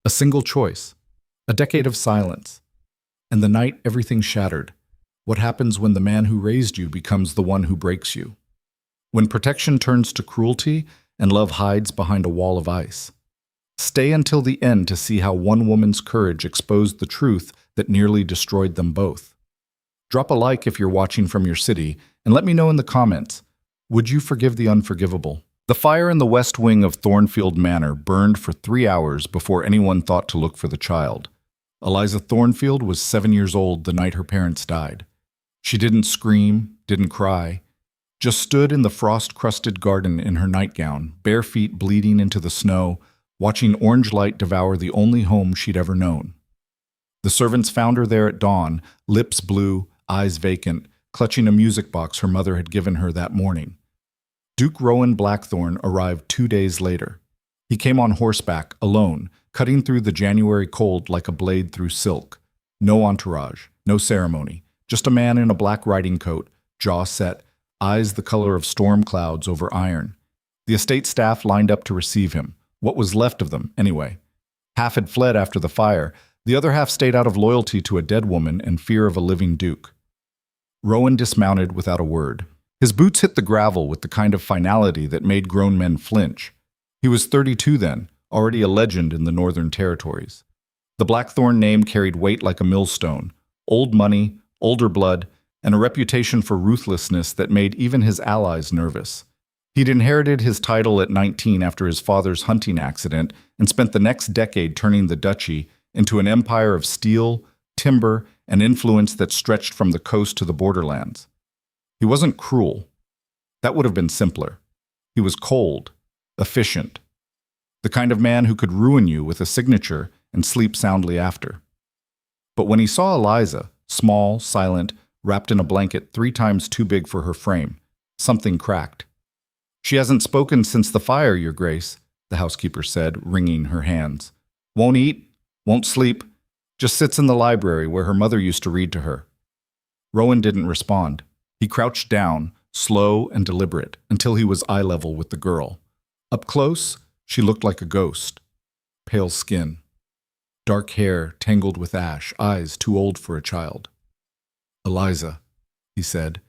A single choice. A decade of silence. And the night everything shattered. What happens when the man who raised you becomes the one who breaks you? When protection turns to cruelty and love hides behind a wall of ice. Stay until the end to see how one woman's courage exposed the truth that nearly destroyed them both. Drop a like if you're watching from your city, and let me know in the comments, would you forgive the unforgivable? The fire in the west wing of Thornfield Manor burned for 3 hours before anyone thought to look for the child. Eliza Thornfield was 7 years old the night her parents died. She didn't scream, didn't cry, just stood in the frost-crusted garden in her nightgown, bare feet bleeding into the snow, watching orange light devour the only home she'd ever known. The servants found her there at dawn, lips blue, eyes vacant, clutching a music box her mother had given her that morning. Duke Rowan Blackthorne arrived 2 days later. He came on horseback, alone, cutting through the January cold like a blade through silk. No entourage, no ceremony, just a man in a black riding coat, jaw set, eyes the color of storm clouds over iron. The estate staff lined up to receive him, what was left of them, anyway. Half had fled after the fire, the other half stayed out of loyalty to a dead woman and fear of a living duke. Rowan dismounted without a word. His boots hit the gravel with the kind of finality that made grown men flinch. He was 32 then, already a legend in the Northern Territories. The Blackthorne name carried weight like a millstone, old money, older blood, and a reputation for ruthlessness that made even his allies nervous. He'd inherited his title at 19 after his father's hunting accident and spent the next decade turning the duchy into an empire of steel, timber, and influence that stretched from the coast to the borderlands. He wasn't cruel. That would have been simpler. He was cold, efficient. The kind of man who could ruin you with a signature and sleep soundly after. But when he saw Eliza, small, silent, wrapped in a blanket 3 times too big for her frame, something cracked. "She hasn't spoken since the fire, Your Grace," the housekeeper said, wringing her hands. "Won't eat, won't sleep, just sits in the library where her mother used to read to her." Rowan didn't respond. He crouched down, slow and deliberate, until he was eye level with the girl. Up close, she looked like a ghost. Pale skin. Dark hair tangled with ash, eyes too old for a child. "Eliza," he said.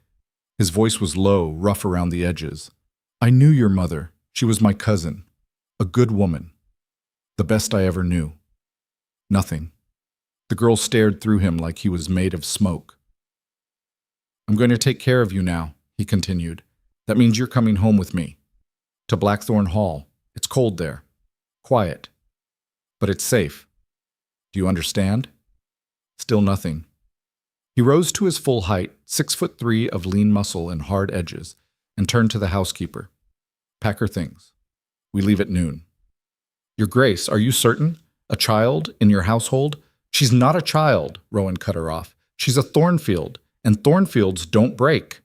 His voice was low, rough around the edges. "I knew your mother. She was my cousin. A good woman. The best I ever knew." Nothing. The girl stared through him like he was made of smoke. "I'm going to take care of you now," he continued. "That means you're coming home with me. To Blackthorne Hall. It's cold there. Quiet. But it's safe. Do you understand?" Still nothing. He rose to his full height, 6'3" of lean muscle and hard edges, and turned to the housekeeper. "Pack her things. We leave at noon." "Your Grace, are you certain? A child in your household?" "She's not a child," Rowan cut her off. "She's a Thornfield, and Thornfields don't break."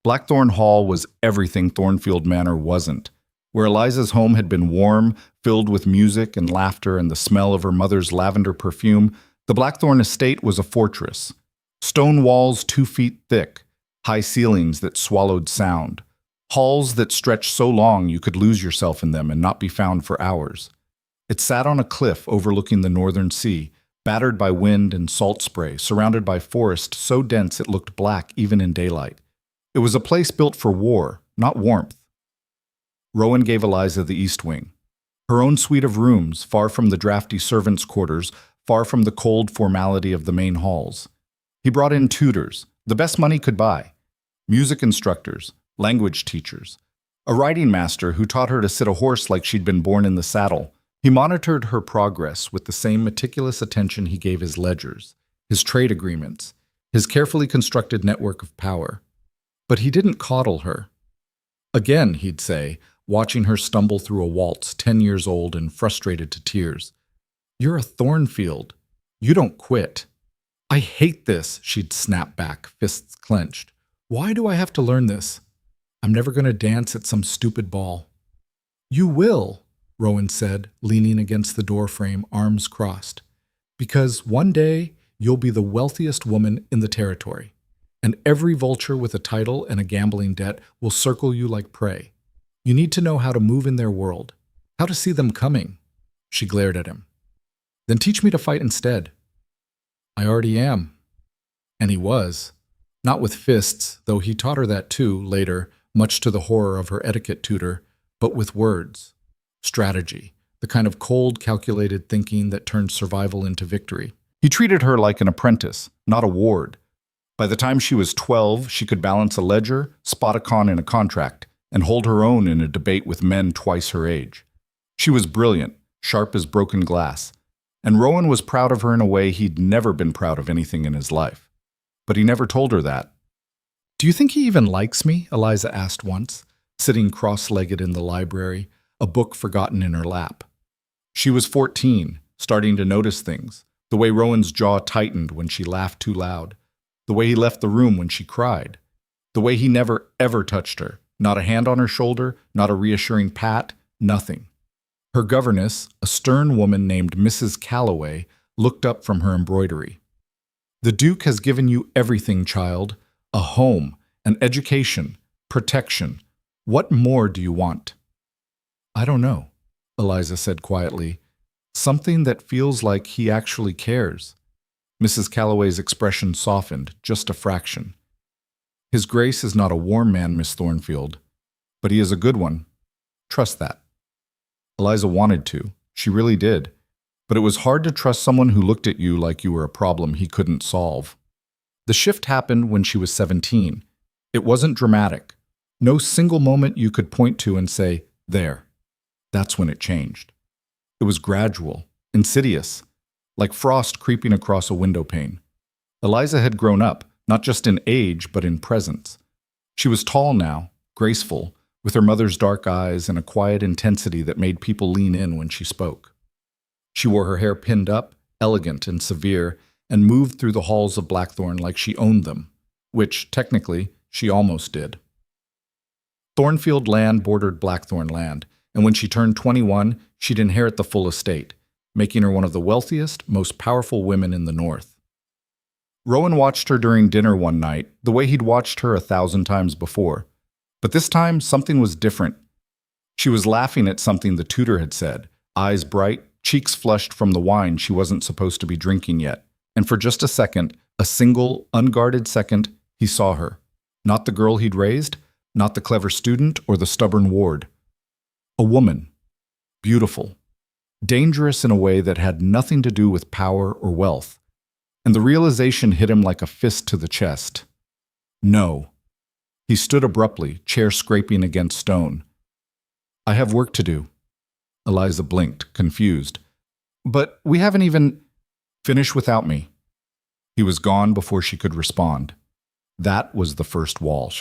Blackthorne Hall was everything Thornfield Manor wasn't. Where Eliza's home had been warm, filled with music and laughter and the smell of her mother's lavender perfume, the Blackthorne estate was a fortress. Stone walls 2 feet thick, high ceilings that swallowed sound, halls that stretched so long you could lose yourself in them and not be found for hours. It sat on a cliff overlooking the northern sea, battered by wind and salt spray, surrounded by forest so dense it looked black even in daylight. It was a place built for war, not warmth. Rowan gave Eliza the east wing. Her own suite of rooms, far from the drafty servants' quarters, far from the cold formality of the main halls. He brought in tutors, the best money could buy. Music instructors, language teachers. A riding master who taught her to sit a horse like she'd been born in the saddle. He monitored her progress with the same meticulous attention he gave his ledgers, his trade agreements, his carefully constructed network of power. But he didn't coddle her. Again, he'd say, watching her stumble through a waltz 10 years old and frustrated to tears. "You're a Thornfield. You don't quit." "I hate this," she'd snap back, fists clenched. "Why do I have to learn this? I'm never going to dance at some stupid ball." "You will," Rowan said, leaning against the doorframe, arms crossed. "Because one day you'll be the wealthiest woman in the territory. And every vulture with a title and a gambling debt will circle you like prey. You need to know how to move in their world, How to see them coming? She glared at him. Then teach me to fight instead. I already am. And he was. Not with fists, though he taught her that too, later, much to the horror of her etiquette tutor, but with words. Strategy, the kind of cold, calculated thinking that turned survival into victory. He treated her like an apprentice, not a ward. By the time she was 12, she could balance a ledger, spot a con in a contract, and hold her own in a debate with men twice her age. She was brilliant, sharp as broken glass, and Rowan was proud of her in a way he'd never been proud of anything in his life. But he never told her that. Do you think he even likes me? Eliza asked once, sitting cross-legged in the library, a book forgotten in her lap. She was 14, starting to notice things, the way Rowan's jaw tightened when she laughed too loud, the way he left the room when she cried, the way he never ever touched her, not a hand on her shoulder, not a reassuring pat, nothing. Her governess, a stern woman named Mrs. Calloway, looked up from her embroidery. The Duke has given you everything, child. A home, an education, protection. What more do you want? I don't know, Eliza said quietly. Something that feels like he actually cares. Mrs. Calloway's expression softened, just a fraction. His Grace is not a warm man, Miss Thornfield, but he is a good one. Trust that. Eliza wanted to. She really did. But it was hard to trust someone who looked at you like you were a problem he couldn't solve. The shift happened when she was 17. It wasn't dramatic. No single moment you could point to and say, there. That's when it changed. It was gradual, insidious, like frost creeping across a window pane. Eliza had grown up, not just in age, but in presence. She was tall now, graceful, with her mother's dark eyes and a quiet intensity that made people lean in when she spoke. She wore her hair pinned up, elegant and severe, and moved through the halls of Blackthorn like she owned them, which, technically, she almost did. Thornfield land bordered Blackthorn land, and when she turned 21, she'd inherit the full estate, making her one of the wealthiest, most powerful women in the North. Rowan watched her during dinner one night, the way he'd watched her 1,000 times before. But this time, something was different. She was laughing at something the tutor had said, eyes bright, cheeks flushed from the wine she wasn't supposed to be drinking yet. And for just a second, a single, unguarded second, he saw her. Not the girl he'd raised, not the clever student or the stubborn ward. A woman. Beautiful. Dangerous in a way that had nothing to do with power or wealth. And the realization hit him like a fist to the chest. No. He stood abruptly, chair scraping against stone. I have work to do. Eliza blinked, confused. But we haven't even... Finish without me. He was gone before she could respond. That was the first wall.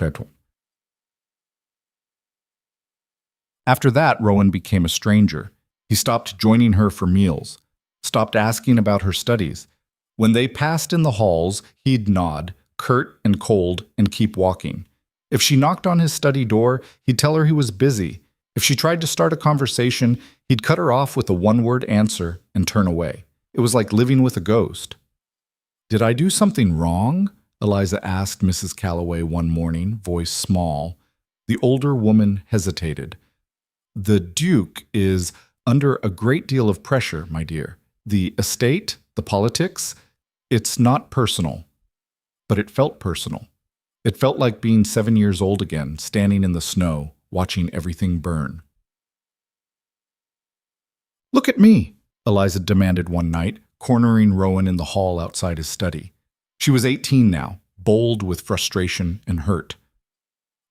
After that, Rowan became a stranger. He stopped joining her for meals, stopped asking about her studies. When they passed in the halls, he'd nod, curt and cold, and keep walking. If she knocked on his study door, he'd tell her he was busy. If she tried to start a conversation, he'd cut her off with a one-word answer and turn away. It was like living with a ghost. Did I do something wrong? Eliza asked Mrs. Calloway one morning, voice small. The older woman hesitated. The Duke is under a great deal of pressure, my dear. The estate, the politics, it's not personal. But it felt personal. It felt like being 7 years old again, standing in the snow, watching everything burn. Look at me, Eliza demanded one night, cornering Rowan in the hall outside his study. She was 18 now, bold with frustration and hurt.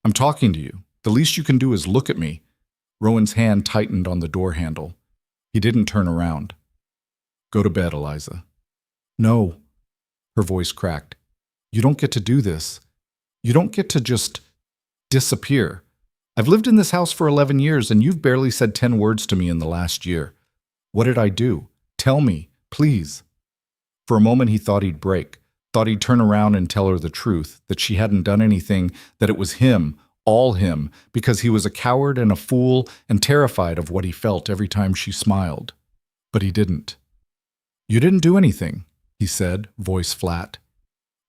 I'm talking to you. The least you can do is look at me. Rowan's hand tightened on the door handle. He didn't turn around. Go to bed, Eliza. No. Her voice cracked. You don't get to do this. You don't get to just disappear. I've lived in this house for 11 years, and you've barely said 10 words to me in the last year. What did I do? Tell me, please. For a moment he thought he'd break, thought he'd turn around and tell her the truth, that she hadn't done anything, that it was him, all him, because he was a coward and a fool and terrified of what he felt every time she smiled. But he didn't. You didn't do anything, he said, voice flat.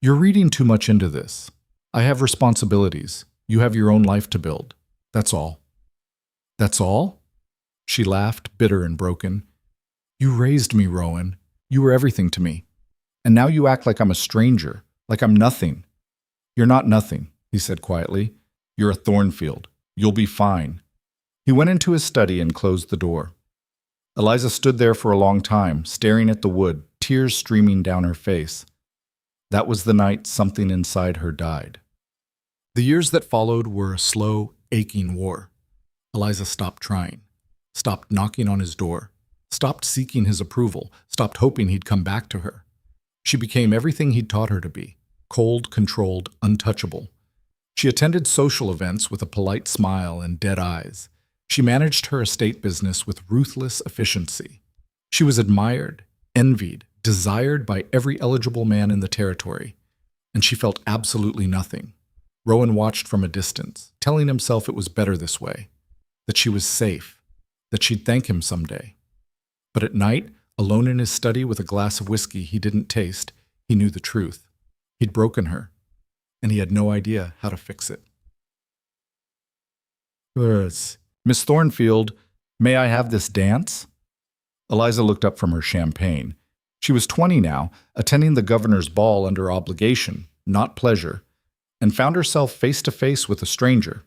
You're reading too much into this. I have responsibilities. You have your own life to build. That's all. That's all? She laughed, bitter and broken. You raised me, Rowan. You were everything to me. And now you act like I'm a stranger, like I'm nothing. You're not nothing, he said quietly. You're a Thornfield. You'll be fine. He went into his study and closed the door. Eliza stood there for a long time, staring at the wood, tears streaming down her face. That was the night something inside her died. The years that followed were a slow, aching war. Eliza stopped trying, stopped knocking on his door, stopped seeking his approval, stopped hoping he'd come back to her. She became everything he'd taught her to be, cold, controlled, untouchable. She attended social events with a polite smile and dead eyes. She managed her estate business with ruthless efficiency. She was admired, envied, desired by every eligible man in the territory, and she felt absolutely nothing. Rowan watched from a distance, telling himself it was better this way, that she was safe, that she'd thank him someday. But at night, alone in his study with a glass of whiskey he didn't taste, he knew the truth. He'd broken her, and he had no idea how to fix it. Miss Thornfield, may I have this dance? Eliza looked up from her champagne. She was 20 now, attending the governor's ball under obligation, not pleasure, and found herself face to face with a stranger.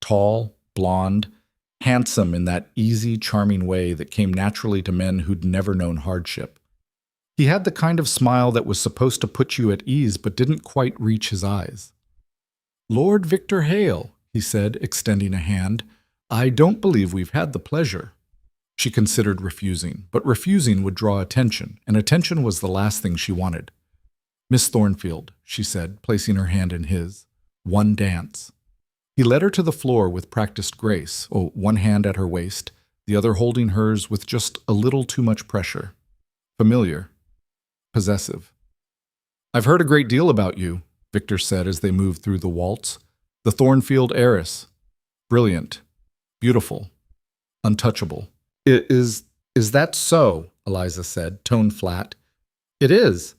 Tall, blonde, handsome in that easy, charming way that came naturally to men who'd never known hardship. He had the kind of smile that was supposed to put you at ease but didn't quite reach his eyes. Lord Victor Hale, he said, extending a hand, I don't believe we've had the pleasure. She considered refusing, but refusing would draw attention, and attention was the last thing she wanted. Miss Thornfield, she said, placing her hand in his, one dance. He led her to the floor with practiced grace, one hand at her waist, the other holding hers with just a little too much pressure. Familiar. Possessive. I've heard a great deal about you, Victor said as they moved through the waltz. The Thornfield heiress. Brilliant. Beautiful. Untouchable. Is that so? Eliza said, tone flat. It is.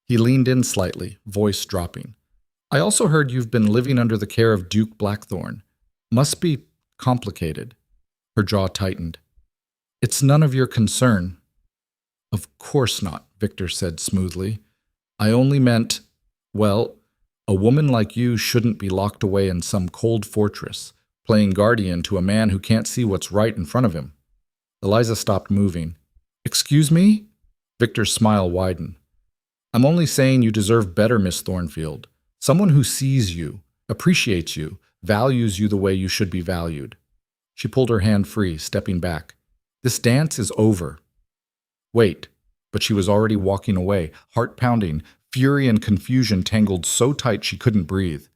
He leaned in slightly, voice dropping. I also heard you've been living under the care of Duke Blackthorne. Must be complicated. Her jaw tightened. It's none of your concern. Of course not, Victor said smoothly. I only meant, well, a woman like you shouldn't be locked away in some cold fortress, playing guardian to a man who can't see what's right in front of him. Eliza stopped moving. Excuse me? Victor's smile widened. I'm only saying you deserve better, Miss Thornfield. Someone who sees you, appreciates you, values you the way you should be valued. She pulled her hand free, stepping back. This dance is over. Wait, but she was already walking away, heart pounding, fury and confusion tangled so tight she couldn't breathe.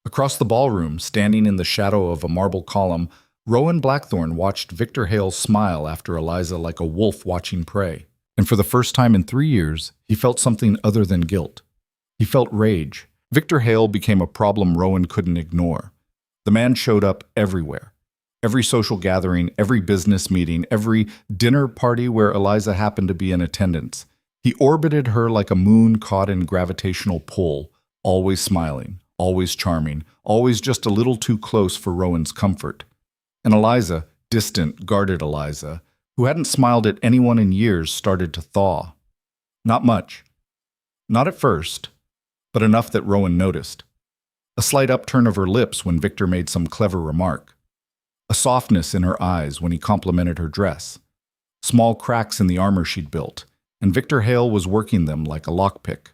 Across the ballroom, standing in the shadow of a marble column, Rowan Blackthorne watched Victor Hale smile after Eliza like a wolf watching prey. And for the first time in 3 years, he felt something other than guilt. He felt rage. Victor Hale became a problem Rowan couldn't ignore. The man showed up everywhere. Every social gathering, every business meeting, every dinner party where Eliza happened to be in attendance. He orbited her like a moon caught in gravitational pull, always smiling, always charming, always just a little too close for Rowan's comfort. And Eliza, distant, guarded Eliza, who hadn't smiled at anyone in years, started to thaw. Not much. Not at first, but enough that Rowan noticed. A slight upturn of her lips when Victor made some clever remark. A softness in her eyes when he complimented her dress. Small cracks in the armor she'd built, and Victor Hale was working them like a lockpick.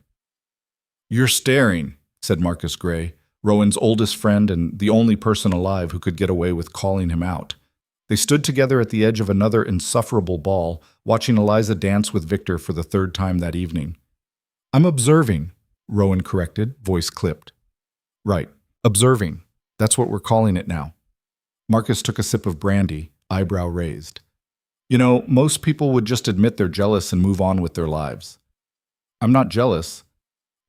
You're staring, said Marcus Gray, Rowan's oldest friend and the only person alive who could get away with calling him out. They stood together at the edge of another insufferable ball, watching Eliza dance with Victor for the third time that evening. I'm observing, Rowan corrected, voice clipped. Right, observing. That's what we're calling it now. Marcus took a sip of brandy, eyebrow raised. You know, most people would just admit they're jealous and move on with their lives. I'm not jealous.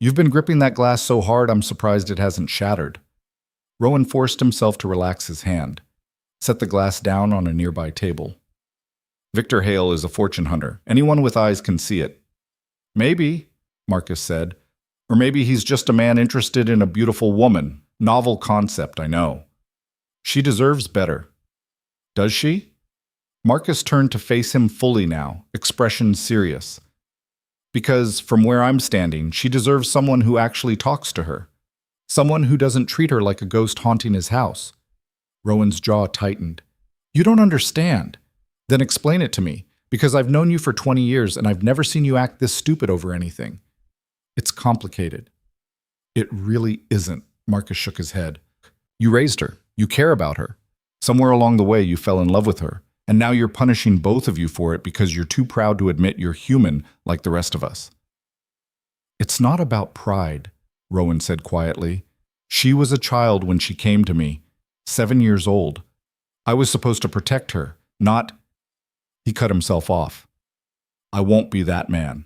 You've been gripping that glass so hard I'm surprised it hasn't shattered. Rowan forced himself to relax his hand, set the glass down on a nearby table. Victor Hale is a fortune hunter. Anyone with eyes can see it. Maybe, Marcus said. Or maybe he's just a man interested in a beautiful woman. Novel concept, I know. She deserves better. Does she? Marcus turned to face him fully now, expression serious. Because, from where I'm standing, she deserves someone who actually talks to her. Someone who doesn't treat her like a ghost haunting his house. Rowan's jaw tightened. You don't understand. Then explain it to me, because I've known you for 20 years and I've never seen you act this stupid over anything. It's complicated. It really isn't, Marcus shook his head. You raised her. You care about her. Somewhere along the way you fell in love with her, and now you're punishing both of you for it because you're too proud to admit you're human like the rest of us. It's not about pride, Rowan said quietly. She was a child when she came to me, 7 years old. I was supposed to protect her, not... He cut himself off. I won't be that man.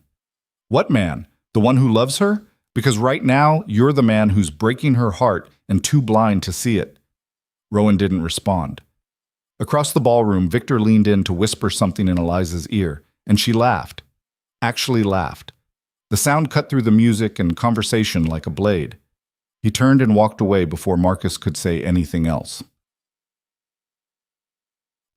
What man? The one who loves her? Because right now, you're the man who's breaking her heart and too blind to see it. Rowan didn't respond. Across the ballroom, Victor leaned in to whisper something in Eliza's ear, and she laughed. Actually laughed. The sound cut through the music and conversation like a blade. He turned and walked away before Marcus could say anything else.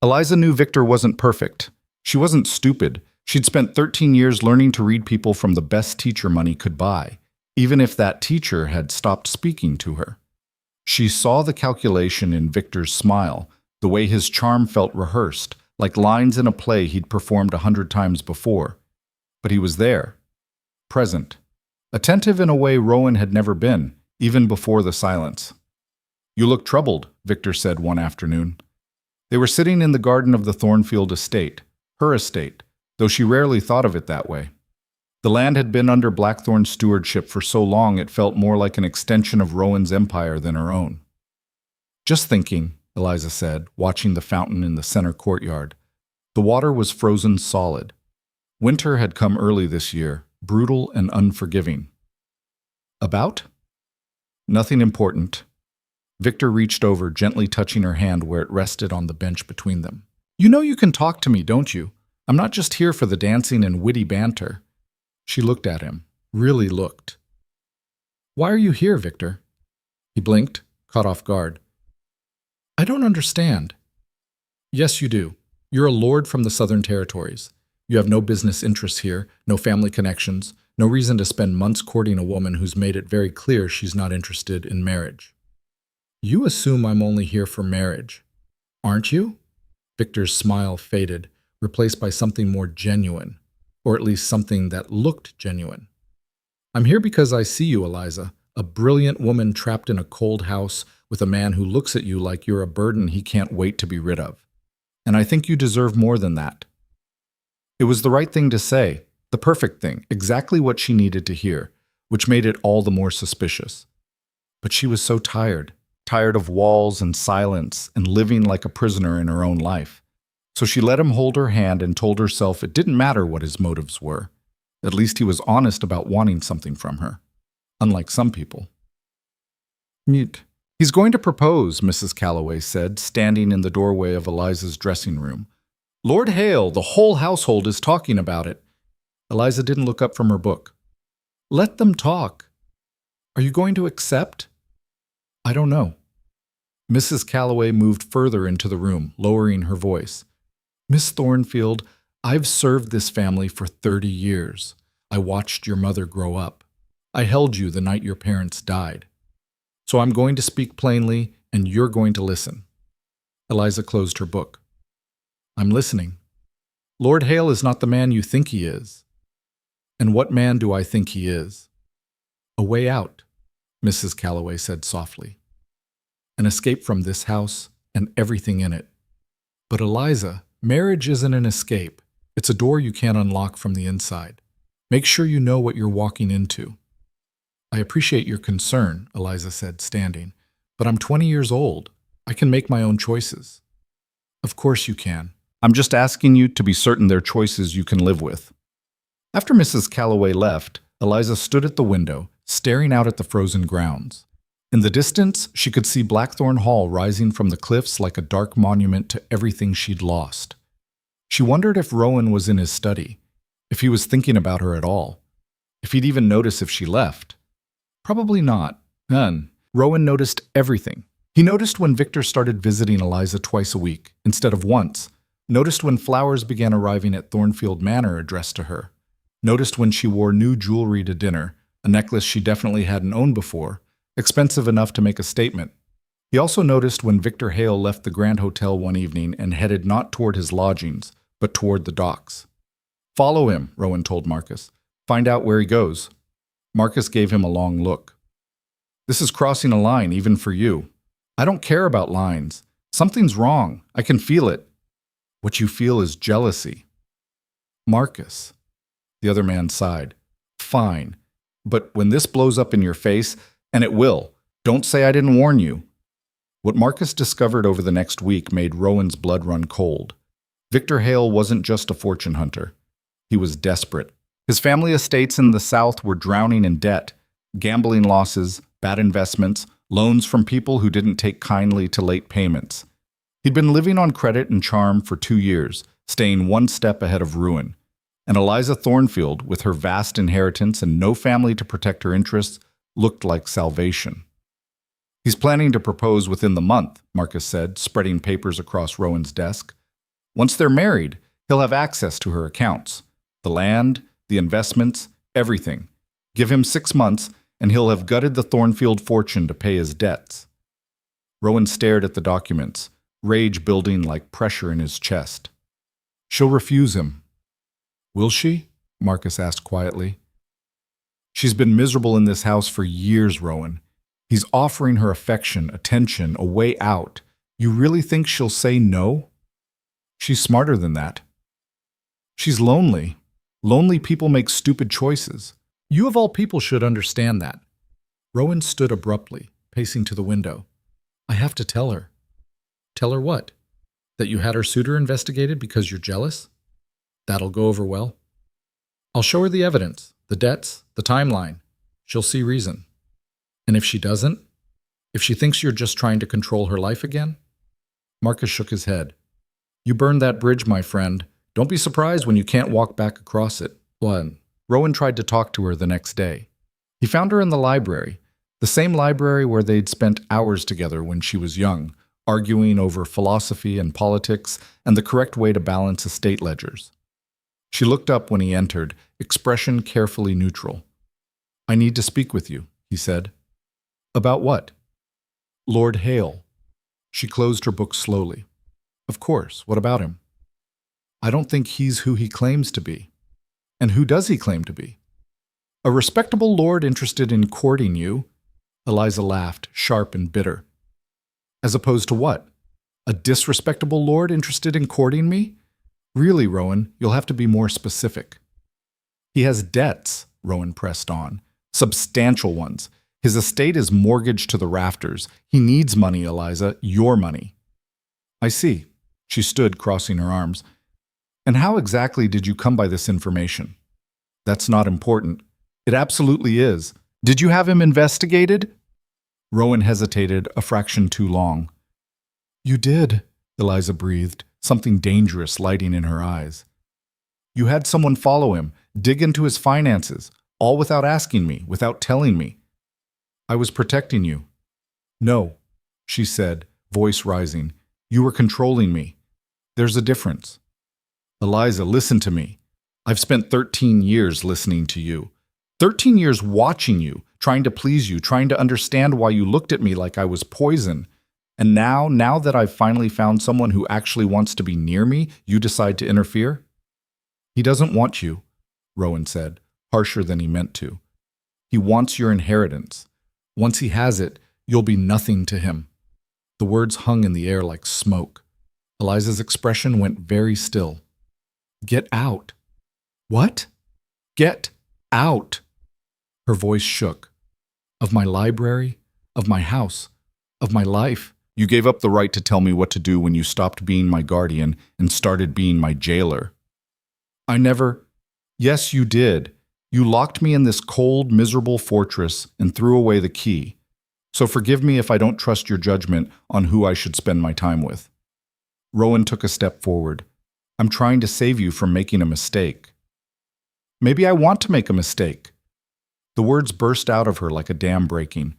Eliza knew Victor wasn't perfect. She wasn't stupid. She'd spent 13 years learning to read people from the best teacher money could buy, even if that teacher had stopped speaking to her. She saw the calculation in Victor's smile, the way his charm felt rehearsed, like lines in a play he'd performed 100 times before. But he was there, present, attentive in a way Rowan had never been, even before the silence. You look troubled, Victor said one afternoon. They were sitting in the garden of the Thornfield estate, her estate, though she rarely thought of it that way. The land had been under Blackthorn's stewardship for so long it felt more like an extension of Rowan's empire than her own. Just thinking, Eliza said, watching the fountain in the center courtyard. The water was frozen solid. Winter had come early this year, brutal and unforgiving. About? Nothing important. Victor reached over, gently touching her hand where it rested on the bench between them. You know you can talk to me, don't you? I'm not just here for the dancing and witty banter. She looked at him, really looked. Why are you here, Victor? He blinked, caught off guard. I don't understand. Yes, you do. You're a lord from the Southern Territories. You have no business interests here, no family connections, no reason to spend months courting a woman who's made it very clear she's not interested in marriage. You assume I'm only here for marriage, aren't you? Victor's smile faded, replaced by something more genuine, or at least something that looked genuine. I'm here because I see you, Eliza, a brilliant woman trapped in a cold house with a man who looks at you like you're a burden he can't wait to be rid of. And I think you deserve more than that. It was the right thing to say, the perfect thing, exactly what she needed to hear, which made it all the more suspicious. But she was so tired of walls and silence and living like a prisoner in her own life. So she let him hold her hand and told herself it didn't matter what his motives were. At least he was honest about wanting something from her, unlike some people. Mute. He's going to propose, Mrs. Calloway said, standing in the doorway of Eliza's dressing room. Lord Hale, the whole household is talking about it. Eliza didn't look up from her book. Let them talk. Are you going to accept? I don't know. Mrs. Calloway moved further into the room, lowering her voice. Miss Thornfield, I've served this family for 30 years. I watched your mother grow up. I held you the night your parents died. So I'm going to speak plainly, and you're going to listen. Eliza closed her book. I'm listening. Lord Hale is not the man you think he is. And what man do I think he is? A way out, Mrs. Calloway said softly. An escape from this house and everything in it. But Eliza, marriage isn't an escape. It's a door you can't unlock from the inside. Make sure you know what you're walking into. I appreciate your concern, Eliza said, standing, but I'm 20 years old. I can make my own choices. Of course you can. I'm just asking you to be certain they're choices you can live with. After Mrs. Calloway left, Eliza stood at the window, staring out at the frozen grounds. In the distance, she could see Blackthorn Hall rising from the cliffs like a dark monument to everything she'd lost. She wondered if Rowan was in his study, if he was thinking about her at all, if he'd even notice if she left. Probably not. None. Rowan noticed everything. He noticed when Victor started visiting Eliza twice a week, instead of once, Noticed when flowers began arriving at Thornfield Manor addressed to her. Noticed when she wore new jewelry to dinner, a necklace she definitely hadn't owned before, expensive enough to make a statement. He also noticed when Victor Hale left the Grand Hotel one evening and headed not toward his lodgings, but toward the docks. "Follow him," Rowan told Marcus. "Find out where he goes." Marcus gave him a long look. "This is crossing a line, even for you. I don't care about lines. Something's wrong. I can feel it." "What you feel is jealousy." "Marcus." The other man sighed. "Fine. But when this blows up in your face, and it will, don't say I didn't warn you." What Marcus discovered over the next week made Rowan's blood run cold. Victor Hale wasn't just a fortune hunter. He was desperate. His family estates in the South were drowning in debt, gambling losses, bad investments, loans from people who didn't take kindly to late payments. He'd been living on credit and charm for 2 years, staying one step ahead of ruin. And Eliza Thornfield, with her vast inheritance and no family to protect her interests, looked like salvation. "He's planning to propose within the month," Marcus said, spreading papers across Rowan's desk. "Once they're married, he'll have access to her accounts. The land, the investments, everything. Give him 6 months, and he'll have gutted the Thornfield fortune to pay his debts." Rowan stared at the documents, rage building like pressure in his chest. "She'll refuse him." "Will she?" Marcus asked quietly. "She's been miserable in this house for years, Rowan. He's offering her affection, attention, a way out. You really think she'll say no?" "She's smarter than that." "She's lonely. Lonely people make stupid choices. You of all people should understand that." Rowan stood abruptly, pacing to the window. "I have to tell her." "Tell her what? That you had her suitor investigated because you're jealous? That'll go over well. I'll show her the evidence, the debts, the timeline. She'll see reason. And if she doesn't? If she thinks you're just trying to control her life again?" Marcus shook his head. "You burned that bridge, my friend. Don't be surprised when you can't walk back across it." Rowan tried to talk to her the next day. He found her in the library, the same library where they'd spent hours together when she was young, arguing over philosophy and politics and the correct way to balance estate ledgers. She looked up when he entered, expression carefully neutral. "I need to speak with you," he said. "About what?" "Lord Hale." She closed her book slowly. "Of course. What about him?" "I don't think he's who he claims to be." "And who does he claim to be?" "A respectable lord interested in courting you." Eliza laughed, sharp and bitter. "As opposed to what? A disrespectable lord interested in courting me? Really, Rowan, you'll have to be more specific." "He has debts," Rowan pressed on. "Substantial ones. His estate is mortgaged to the rafters. He needs money, Eliza, your money." "I see." She stood, crossing her arms. "And how exactly did you come by this information?" "That's not important." "It absolutely is. Did you have him investigated?" Rowan hesitated, a fraction too long. "You did," Eliza breathed, something dangerous lighting in her eyes. "You had someone follow him, dig into his finances, all without asking me, without telling me." "I was protecting you." "No," she said, voice rising. "You were controlling me. There's a difference." "Eliza, listen to me. I've spent 13 years listening to you. 13 years watching you, trying to please you, trying to understand why you looked at me like I was poison. And now that I've finally found someone who actually wants to be near me, you decide to interfere?" "He doesn't want you," Rowan said, harsher than he meant to. "He wants your inheritance. Once he has it, you'll be nothing to him." The words hung in the air like smoke. Eliza's expression went very still. "Get out." "What?" "Get out." Her voice shook. "Of my library, of my house, of my life. You gave up the right to tell me what to do when you stopped being my guardian and started being my jailer." "I never—" "Yes, you did. You locked me in this cold, miserable fortress and threw away the key. So forgive me if I don't trust your judgment on who I should spend my time with." Rowan took a step forward. "I'm trying to save you from making a mistake." "Maybe I want to make a mistake." The words burst out of her like a dam breaking.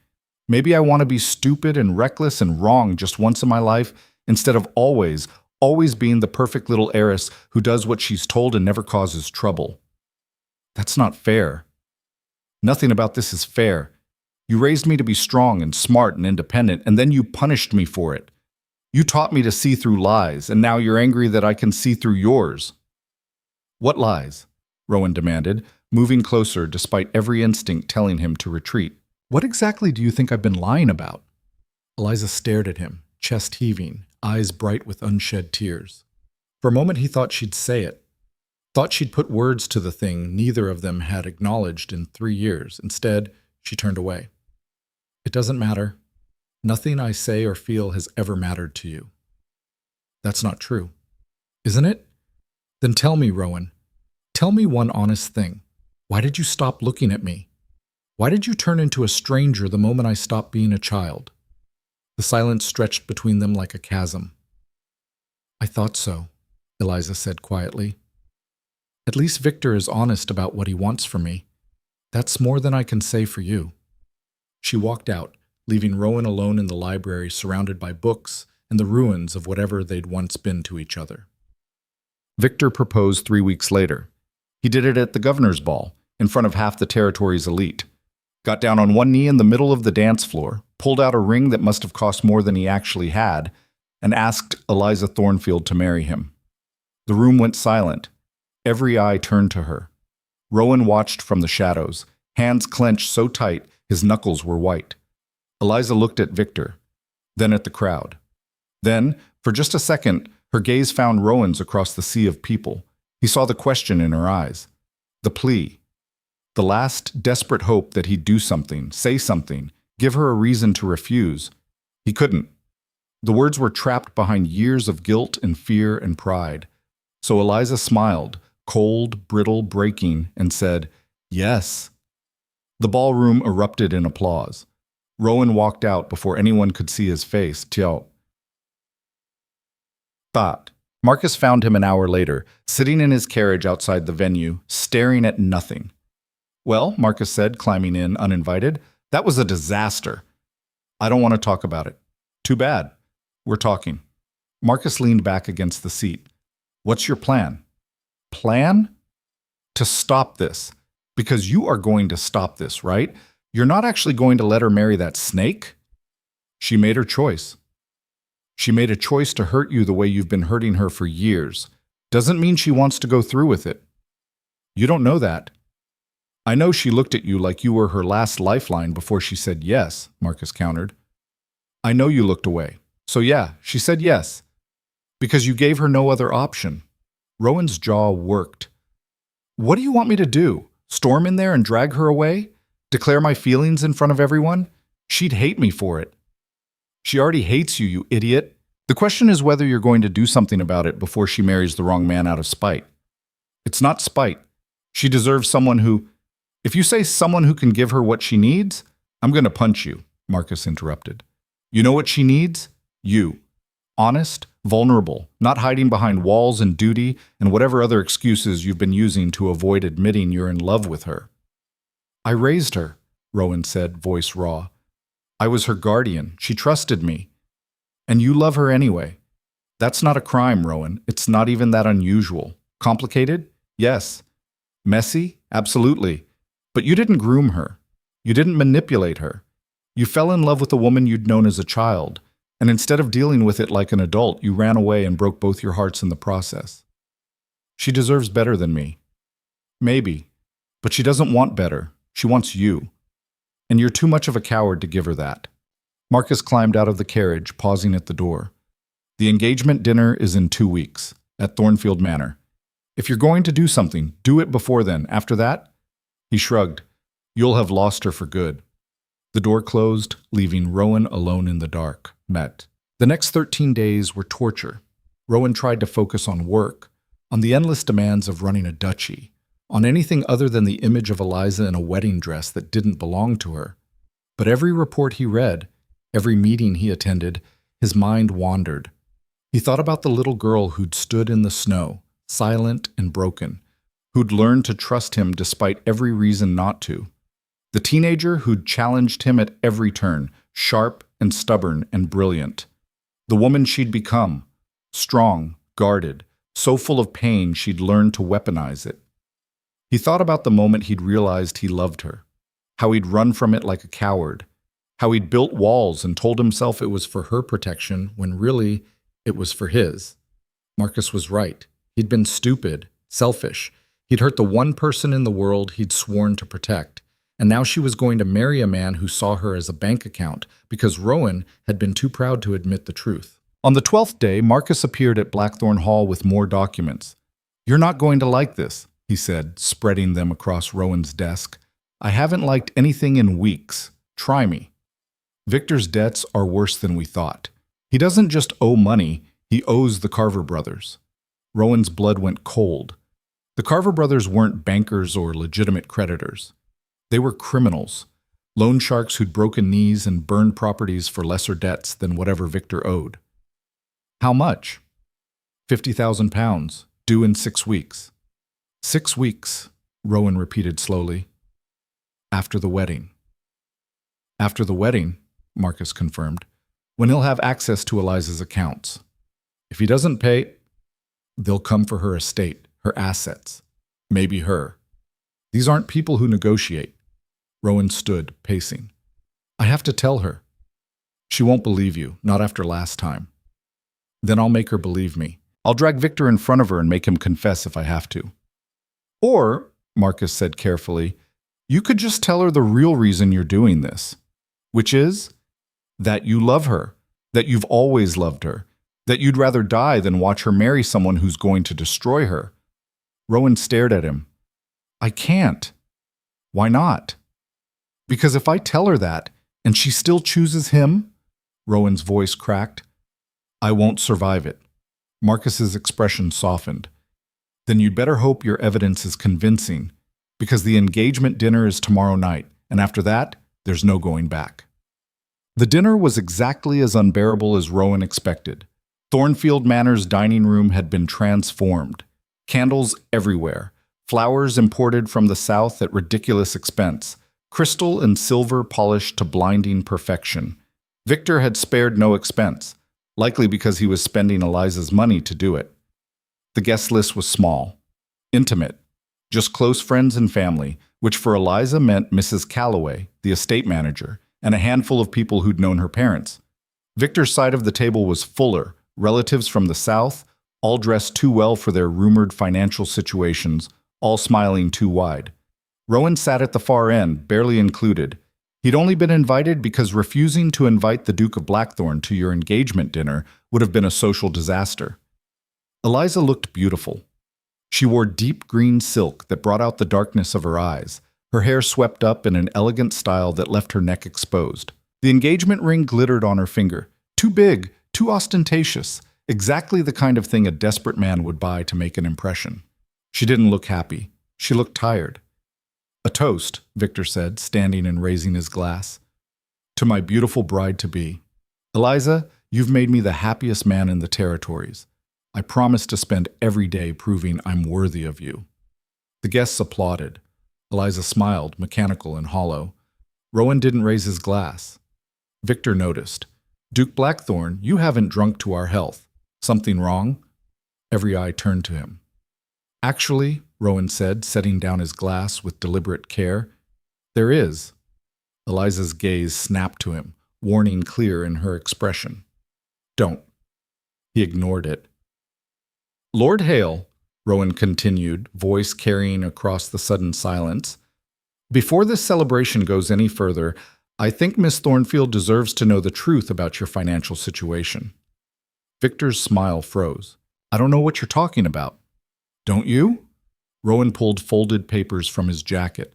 "Maybe I want to be stupid and reckless and wrong just once in my life instead of always, always being the perfect little heiress who does what she's told and never causes trouble. That's not fair. Nothing about this is fair. You raised me to be strong and smart and independent, and then you punished me for it. You taught me to see through lies, and now you're angry that I can see through yours. What lies? Rowan demanded, moving closer despite every instinct telling him to retreat. What exactly do you think I've been lying about? Eliza stared at him, chest heaving, eyes bright with unshed tears. For a moment he thought she'd say it. Thought she'd put words to the thing neither of them had acknowledged in 3 years. Instead, she turned away. It doesn't matter. Nothing I say or feel has ever mattered to you. That's not true. Isn't it? Then tell me, Rowan. Tell me one honest thing. Why did you stop looking at me? Why did you turn into a stranger the moment I stopped being a child? The silence stretched between them like a chasm. I thought so, Eliza said quietly. At least Victor is honest about what he wants from me. That's more than I can say for you. She walked out, leaving Rowan alone in the library surrounded by books and the ruins of whatever they'd once been to each other. Victor proposed 3 weeks later. He did it at the governor's ball, in front of half the territory's elite. Got down on one knee in the middle of the dance floor, pulled out a ring that must have cost more than he actually had, and asked Eliza Thornfield to marry him. The room went silent. Every eye turned to her. Rowan watched from the shadows, hands clenched so tight his knuckles were white. Eliza looked at Victor, then at the crowd. Then, for just a second, her gaze found Rowan's across the sea of people. He saw the question in her eyes, the plea, the last desperate hope that he'd do something, say something, give her a reason to refuse. He couldn't. The words were trapped behind years of guilt and fear and pride. So Eliza smiled, cold, brittle, breaking, and said, "Yes." The ballroom erupted in applause. Rowan walked out before anyone could see his face. Thought. Marcus found him an hour later, sitting in his carriage outside the venue, staring at nothing. "Well," Marcus said, climbing in uninvited, "that was a disaster." "I don't want to talk about it." "Too bad. We're talking." Marcus leaned back against the seat. "What's your plan?" "Plan? To stop this. Because you are going to stop this, right? You're not actually going to let her marry that snake?" "She made her choice." "She made a choice to hurt you the way you've been hurting her for years. Doesn't mean she wants to go through with it." "You don't know that." "I know she looked at you like you were her last lifeline before she said yes," Marcus countered. "I know you looked away. So yeah, she said yes. Because you gave her no other option." Rowan's jaw worked. "What do you want me to do? Storm in there and drag her away? Declare my feelings in front of everyone? She'd hate me for it." "She already hates you, you idiot. The question is whether you're going to do something about it before she marries the wrong man out of spite." "It's not spite. She deserves someone who—" "If you say someone who can give her what she needs, I'm going to punch you," Marcus interrupted. "You know what she needs? You. Honest, vulnerable, not hiding behind walls and duty and whatever other excuses you've been using to avoid admitting you're in love with her." "I raised her," Rowan said, voice raw. "I was her guardian. She trusted me. And you love her anyway. That's not a crime, Rowan. It's not even that unusual. Complicated? Yes. Messy? Absolutely. But you didn't groom her. You didn't manipulate her. You fell in love with a woman you'd known as a child, and instead of dealing with it like an adult, you ran away and broke both your hearts in the process. She deserves better than me. Maybe. But she doesn't want better. She wants you. And you're too much of a coward to give her that." Marcus climbed out of the carriage, pausing at the door. "The engagement dinner is in 2 weeks, at Thornfield Manor. If you're going to do something, do it before then. After that," he shrugged, "you'll have lost her for good." The door closed, leaving Rowan alone in the dark. The next 13 days were torture. Rowan tried to focus on work, on the endless demands of running a duchy, on anything other than the image of Eliza in a wedding dress that didn't belong to her. But every report he read, every meeting he attended, his mind wandered. He thought about the little girl who'd stood in the snow, silent and broken, who'd learned to trust him despite every reason not to. The teenager who'd challenged him at every turn, sharp and stubborn and brilliant. The woman she'd become, strong, guarded, so full of pain she'd learned to weaponize it. He thought about the moment he'd realized he loved her, how he'd run from it like a coward, how he'd built walls and told himself it was for her protection when really it was for his. Marcus was right. He'd been stupid, selfish. He'd hurt the one person in the world he'd sworn to protect. And now she was going to marry a man who saw her as a bank account because Rowan had been too proud to admit the truth. On the 12th day, Marcus appeared at Blackthorn Hall with more documents. "You're not going to like this," he said, spreading them across Rowan's desk. "I haven't liked anything in weeks. Try me. Victor's debts are worse than we thought. He doesn't just owe money, he owes the Carver brothers." Rowan's blood went cold. The Carver brothers weren't bankers or legitimate creditors. They were criminals, loan sharks who'd broken knees and burned properties for lesser debts than whatever Victor owed. "How much?" £50,000, due in 6 weeks. 6 weeks, Rowan repeated slowly. "After the wedding." "After the wedding," Marcus confirmed, "when he'll have access to Eliza's accounts. If he doesn't pay, they'll come for her estate, her assets, maybe her. These aren't people who negotiate." Rowan stood, pacing. "I have to tell her." "She won't believe you, not after last time." "Then I'll make her believe me. I'll drag Victor in front of her and make him confess if I have to." "Or," Marcus said carefully, "you could just tell her the real reason you're doing this, which is that you love her, that you've always loved her, that you'd rather die than watch her marry someone who's going to destroy her." Rowan stared at him. "I can't." "Why not?" "Because if I tell her that, and she still chooses him," Rowan's voice cracked, "I won't survive it." Marcus's expression softened. "Then you'd better hope your evidence is convincing, because the engagement dinner is tomorrow night, and after that, there's no going back." The dinner was exactly as unbearable as Rowan expected. Thornfield Manor's dining room had been transformed. Candles everywhere, flowers imported from the south at ridiculous expense, crystal and silver polished to blinding perfection. Victor had spared no expense, likely because he was spending Eliza's money to do it. The guest list was small, intimate, just close friends and family, which for Eliza meant Mrs. Calloway, the estate manager, and a handful of people who'd known her parents. Victor's side of the table was fuller, relatives from the south, all dressed too well for their rumored financial situations, all smiling too wide. Rowan sat at the far end, barely included. He'd only been invited because refusing to invite the Duke of Blackthorn to your engagement dinner would have been a social disaster. Eliza looked beautiful. She wore deep green silk that brought out the darkness of her eyes, her hair swept up in an elegant style that left her neck exposed. The engagement ring glittered on her finger, too big, too ostentatious, exactly the kind of thing a desperate man would buy to make an impression. She didn't look happy. She looked tired. "A toast," Victor said, standing and raising his glass. "To my beautiful bride-to-be. Eliza, you've made me the happiest man in the territories. I promise to spend every day proving I'm worthy of you." The guests applauded. Eliza smiled, mechanical and hollow. Rowan didn't raise his glass. Victor noticed. "Duke Blackthorn, you haven't drunk to our health. Something wrong?" Every eye turned to him. "Actually," Rowan said, setting down his glass with deliberate care, "there is." Eliza's gaze snapped to him, warning clear in her expression. "Don't." He ignored it. "Lord Hale," Rowan continued, voice carrying across the sudden silence, "before this celebration goes any further, I think Miss Thornfield deserves to know the truth about your financial situation." Victor's smile froze. "I don't know what you're talking about." "Don't you?" Rowan pulled folded papers from his jacket.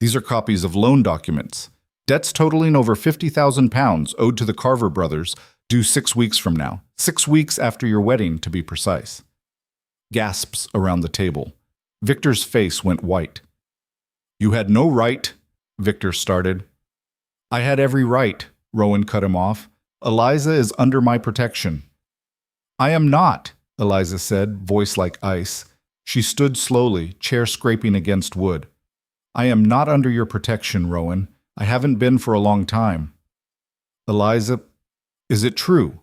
"These are copies of loan documents. Debts totaling over £50,000 owed to the Carver brothers, due 6 weeks from now. 6 weeks after your wedding, to be precise." Gasps around the table. Victor's face went white. "You had no right," Victor started. "I had every right," Rowan cut him off. "Eliza is under my protection." "I am not," Eliza said, voice like ice. She stood slowly, chair scraping against wood. "I am not under your protection, Rowan. I haven't been for a long time." "Eliza, is it true?"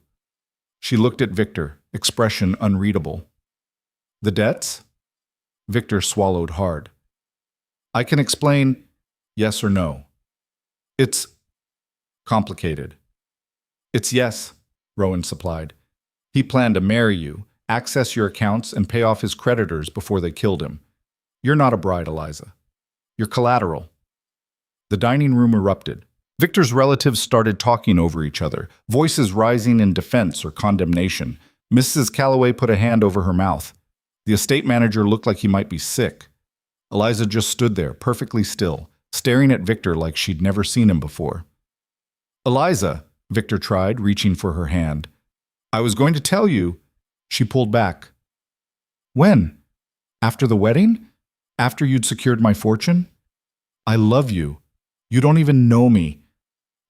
She looked at Victor, expression unreadable. The debts? Victor swallowed hard. I can explain yes or no. It's complicated. It's yes, Rowan supplied. He planned to marry you, access your accounts, and pay off his creditors before they killed him. You're not a bride, Eliza. You're collateral. The dining room erupted. Victor's relatives started talking over each other, voices rising in defense or condemnation. Mrs. Calloway put a hand over her mouth. The estate manager looked like he might be sick. Eliza just stood there, perfectly still, staring at Victor like she'd never seen him before. Eliza, Victor tried, reaching for her hand. I was going to tell you. She pulled back. When? After the wedding? After you'd secured my fortune? I love you. You don't even know me.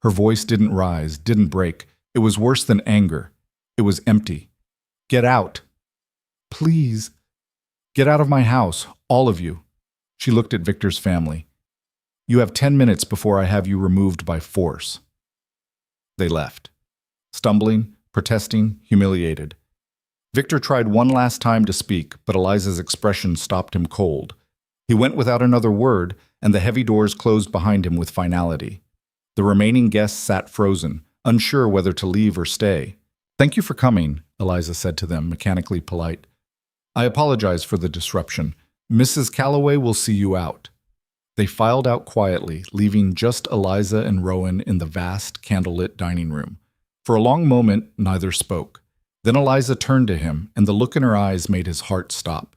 Her voice didn't rise, didn't break. It was worse than anger. It was empty. Get out. Please. Get out of my house, all of you. She looked at Victor's family. You have 10 minutes before I have you removed by force. They left, stumbling, protesting, humiliated. Victor tried one last time to speak, but Eliza's expression stopped him cold. He went without another word, and the heavy doors closed behind him with finality. The remaining guests sat frozen, unsure whether to leave or stay. Thank you for coming, Eliza said to them, mechanically polite. I apologize for the disruption. Mrs. Calloway will see you out. They filed out quietly, leaving just Eliza and Rowan in the vast, candlelit dining room. For a long moment, neither spoke. Then Eliza turned to him, and the look in her eyes made his heart stop.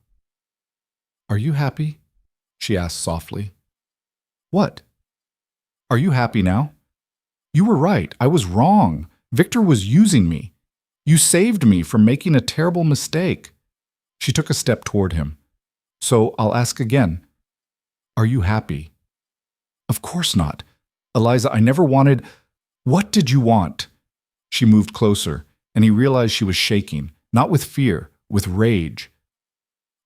Are you happy? She asked softly. What? Are you happy now? You were right. I was wrong. Victor was using me. You saved me from making a terrible mistake. She took a step toward him. So I'll ask again. Are you happy? Of course not. Eliza, I never wanted… What did you want? She moved closer, and he realized she was shaking, not with fear, with rage.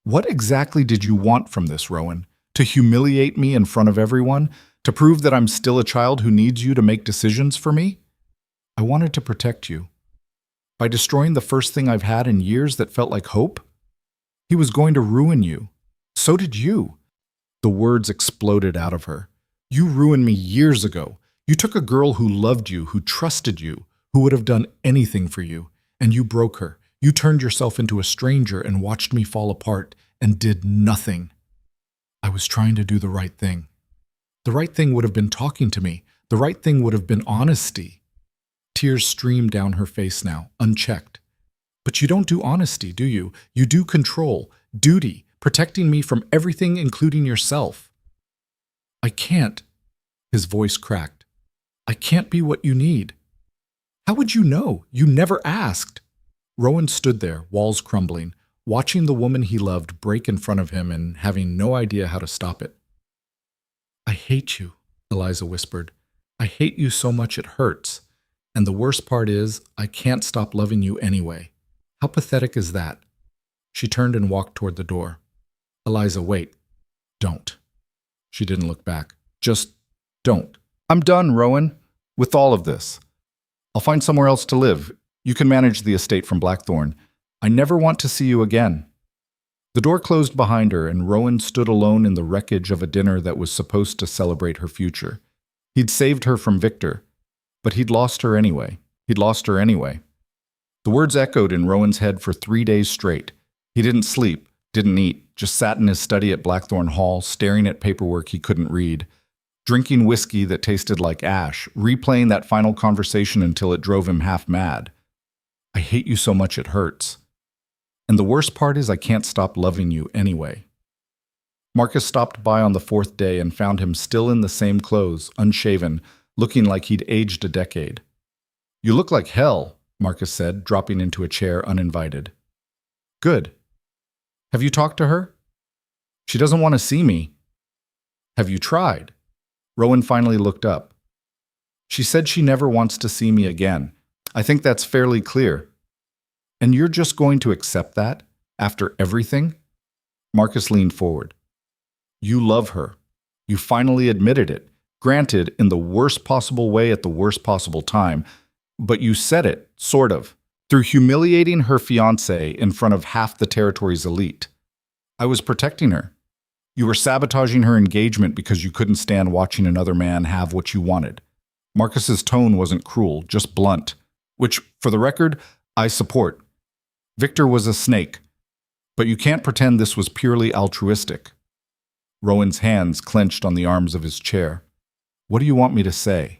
What exactly did you want from this, Rowan? To humiliate me in front of everyone? To prove that I'm still a child who needs you to make decisions for me? I wanted to protect you. By destroying the first thing I've had in years that felt like hope? He was going to ruin you. So did you. The words exploded out of her. You ruined me years ago. You took a girl who loved you, who trusted you, who would have done anything for you, and you broke her. You turned yourself into a stranger and watched me fall apart and did nothing. I was trying to do the right thing. The right thing would have been talking to me. The right thing would have been honesty. Tears streamed down her face now, unchecked. But you don't do honesty, do you? You do control, duty, protecting me from everything, including yourself. I can't. His voice cracked. I can't be what you need. How would you know? You never asked. Rowan stood there, walls crumbling, watching the woman he loved break in front of him and having no idea how to stop it. I hate you, Eliza whispered. I hate you so much it hurts. And the worst part is, I can't stop loving you anyway. How pathetic is that? She turned and walked toward the door. Eliza, wait. Don't. She didn't look back. Just don't. I'm done, Rowan, with all of this. I'll find somewhere else to live. You can manage the estate from Blackthorn. I never want to see you again. The door closed behind her, and Rowan stood alone in the wreckage of a dinner that was supposed to celebrate her future. He'd saved her from Victor, but he'd lost her anyway. He'd lost her anyway. The words echoed in Rowan's head for 3 days straight. He didn't sleep, didn't eat, just sat in his study at Blackthorn Hall, staring at paperwork he couldn't read, drinking whiskey that tasted like ash, replaying that final conversation until it drove him half mad. I hate you so much it hurts. And the worst part is I can't stop loving you anyway. Marcus stopped by on the 4th day and found him still in the same clothes, unshaven, looking like he'd aged a decade. You look like hell, Marcus said, dropping into a chair uninvited. Good. Have you talked to her? She doesn't want to see me. Have you tried? Rowan finally looked up. She said she never wants to see me again. I think that's fairly clear. And you're just going to accept that, after everything? Marcus leaned forward. You love her. You finally admitted it. Granted, in the worst possible way at the worst possible time. But you said it, sort of. through humiliating her fiancé in front of half the territory's elite. I was protecting her. You were sabotaging her engagement because you couldn't stand watching another man have what you wanted. Marcus's tone wasn't cruel, just blunt, which, for the record, I support. Victor was a snake, but you can't pretend this was purely altruistic. Rowan's hands clenched on the arms of his chair. What do you want me to say?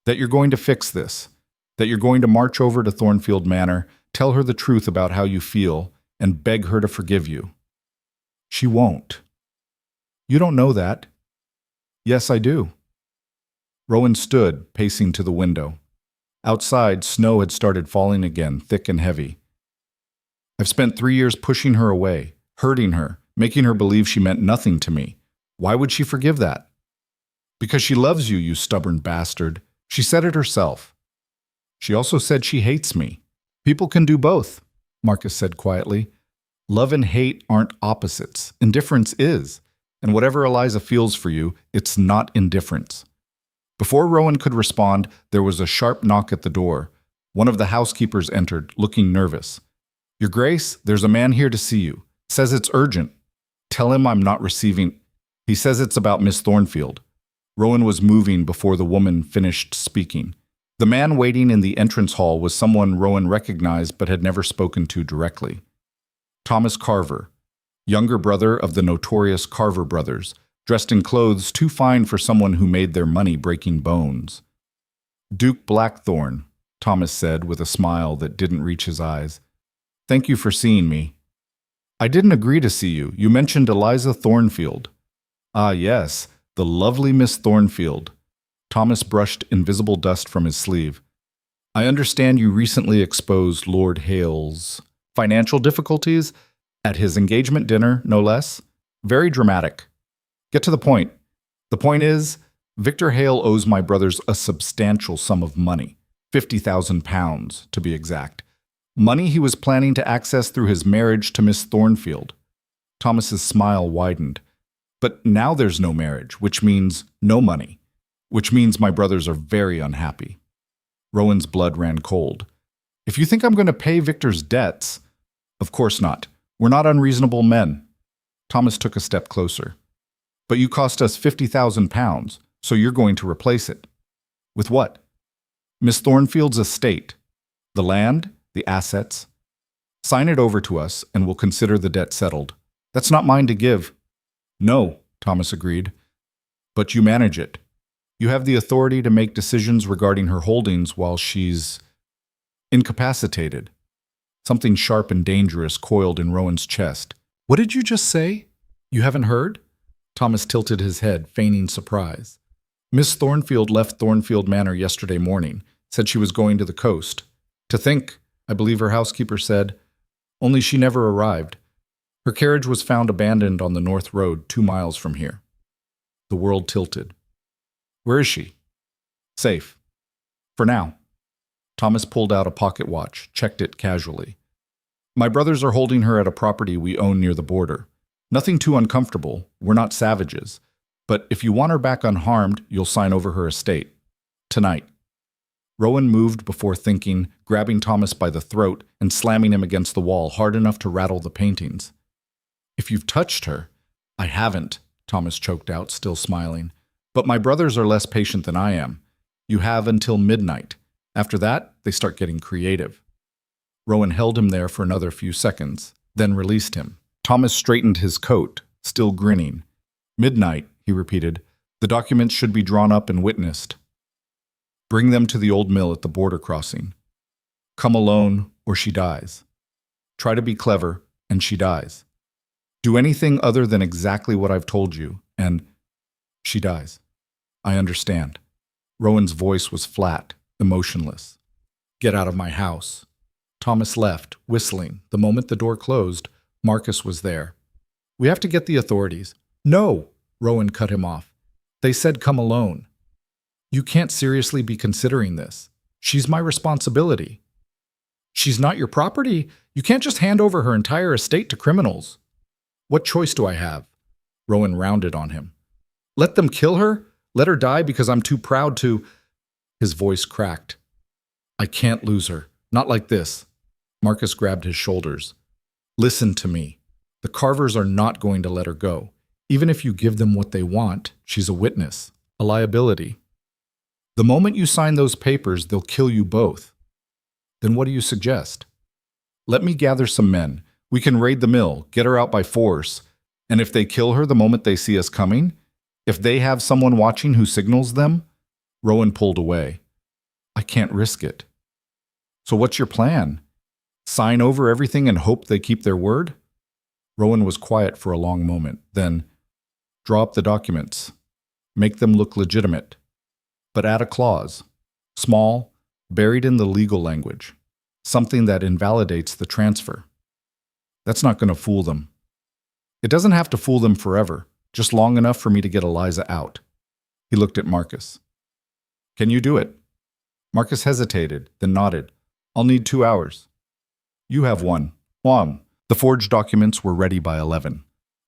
That you're going to fix this. That you're going to march over to Thornfield Manor, tell her the truth about how you feel, and beg her to forgive you. She won't. You don't know that. Yes, I do. Rowan stood, pacing to the window. Outside, snow had started falling again, thick and heavy. I've spent 3 years pushing her away, hurting her, making her believe she meant nothing to me. Why would she forgive that? Because she loves you, you stubborn bastard. She said it herself. She also said she hates me. People can do both, Marcus said quietly. Love and hate aren't opposites. Indifference is. And whatever Eliza feels for you, it's not indifference. Before Rowan could respond, there was a sharp knock at the door. One of the housekeepers entered, looking nervous. Your Grace, there's a man here to see you. Says it's urgent. Tell him I'm not receiving. He says it's about Miss Thornfield. Rowan was moving before the woman finished speaking. The man waiting in the entrance hall was someone Rowan recognized but had never spoken to directly. Thomas Carver, younger brother of the notorious Carver brothers, dressed in clothes too fine for someone who made their money breaking bones. Duke Blackthorne, Thomas said with a smile that didn't reach his eyes. Thank you for seeing me. I didn't agree to see you. You mentioned Eliza Thornfield. Ah, yes, the lovely Miss Thornfield. Thomas brushed invisible dust from his sleeve. I understand you recently exposed Lord Hale's financial difficulties at his engagement dinner, no less. Very dramatic. Get to the point. The point is, Victor Hale owes my brothers a substantial sum of money, £50,000 to be exact. Money he was planning to access through his marriage to Miss Thornfield. Thomas's smile widened. But now there's no marriage, which means no money, which means my brothers are very unhappy. Rowan's blood ran cold. If you think I'm going to pay Victor's debts, of course not. We're not unreasonable men. Thomas took a step closer. But you cost us £50,000, so you're going to replace it. With what? Miss Thornfield's estate. The land, the assets. Sign it over to us, and we'll consider the debt settled. That's not mine to give. No, Thomas agreed. But you manage it. You have the authority to make decisions regarding her holdings while she's incapacitated. Something sharp and dangerous coiled in Rowan's chest. What did you just say? You haven't heard? Thomas tilted his head, feigning surprise. Miss Thornfield left Thornfield Manor yesterday morning, said she was going to the coast. To think, I believe her housekeeper said, only she never arrived. Her carriage was found abandoned on the North Road 2 miles from here. The world tilted. Where is she? Safe. For now. Thomas pulled out a pocket watch, checked it casually. My brothers are holding her at a property we own near the border. Nothing too uncomfortable. We're not savages. But if you want her back unharmed, you'll sign over her estate. Tonight. Rowan moved before thinking, grabbing Thomas by the throat and slamming him against the wall hard enough to rattle the paintings. If you've touched her, I haven't, Thomas choked out, still smiling. But my brothers are less patient than I am. You have until midnight. After that, they start getting creative. Rowan held him there for another few seconds, then released him. Thomas straightened his coat, still grinning. Midnight, he repeated. The documents should be drawn up and witnessed. Bring them to the old mill at the border crossing. Come alone, or she dies. Try to be clever, and she dies. Do anything other than exactly what I've told you, and she dies. I understand. Rowan's voice was flat, emotionless. Get out of my house. Thomas left, whistling. The moment the door closed, Marcus was there. We have to get the authorities. No, Rowan cut him off. They said come alone. You can't seriously be considering this. She's my responsibility. She's not your property. You can't just hand over her entire estate to criminals. What choice do I have? Rowan rounded on him. Let them kill her? Let her die because I'm too proud to... His voice cracked. I can't lose her. Not like this. Marcus grabbed his shoulders. Listen to me. The Carvers are not going to let her go. Even if you give them what they want, she's a witness, a liability. The moment you sign those papers, they'll kill you both. Then what do you suggest? Let me gather some men. We can raid the mill, get her out by force. And if they kill her the moment they see us coming, if they have someone watching who signals them, Rowan pulled away. I can't risk it. So what's your plan? Sign over everything and hope they keep their word? Rowan was quiet for a long moment. Then, draw up the documents. Make them look legitimate. But add a clause. Small, buried in the legal language. Something that invalidates the transfer. That's not going to fool them. It doesn't have to fool them forever, just long enough for me to get Eliza out. He looked at Marcus. Can you do it? Marcus hesitated, then nodded. I'll need 2 hours. You have one. One. The forged documents were ready by 11.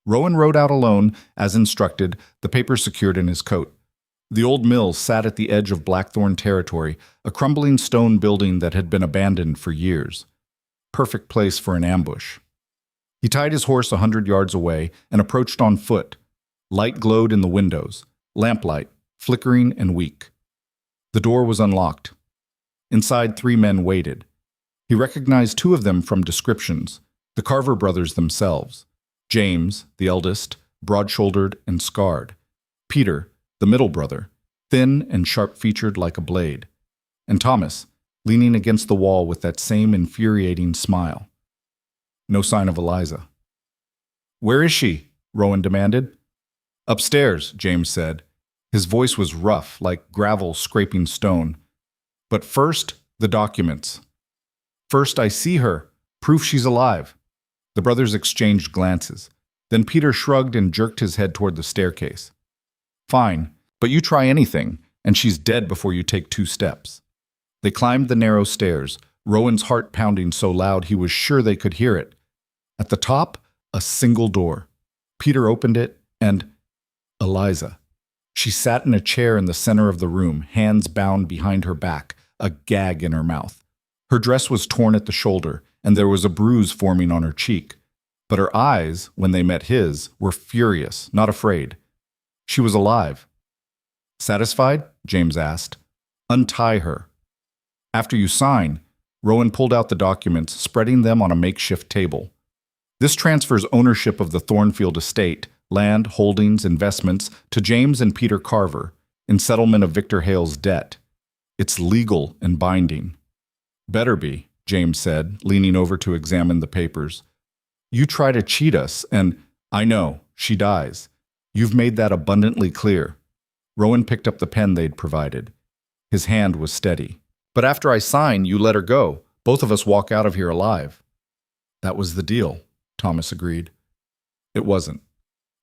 Rowan rode out alone, as instructed, the papers secured in his coat. The old mill sat at the edge of Blackthorn territory, a crumbling stone building that had been abandoned for years. Perfect place for an ambush. He tied his horse 100 yards away and approached on foot. Light glowed in the windows, lamplight, flickering and weak. The door was unlocked. Inside, 3 men waited. He recognized 2 of them from descriptions, the Carver brothers themselves. James, the eldest, broad-shouldered and scarred. Peter, the middle brother, thin and sharp-featured like a blade. And Thomas, leaning against the wall with that same infuriating smile. No sign of Eliza. Where is she? Rowan demanded. Upstairs, James said. His voice was rough, like gravel scraping stone. But first, the documents. First, I see her. Proof she's alive. The brothers exchanged glances. Then Peter shrugged and jerked his head toward the staircase. Fine, but you try anything, and she's dead before you take 2 steps. They climbed the narrow stairs, Rowan's heart pounding so loud he was sure they could hear it. At the top, a single door. Peter opened it, and Eliza. She sat in a chair in the center of the room, hands bound behind her back, a gag in her mouth. Her dress was torn at the shoulder, and there was a bruise forming on her cheek. But her eyes, when they met his, were furious, not afraid. She was alive. Satisfied? James asked. Untie her. After you sign, Rowan pulled out the documents, spreading them on a makeshift table. This transfers ownership of the Thornfield estate, land, holdings, investments, to James and Peter Carver, in settlement of Victor Hale's debt. It's legal and binding. Better be, James said, leaning over to examine the papers. You try to cheat us, and I know, she dies. You've made that abundantly clear. Rowan picked up the pen they'd provided. His hand was steady. But after I sign, you let her go. Both of us walk out of here alive. That was the deal, Thomas agreed. It wasn't.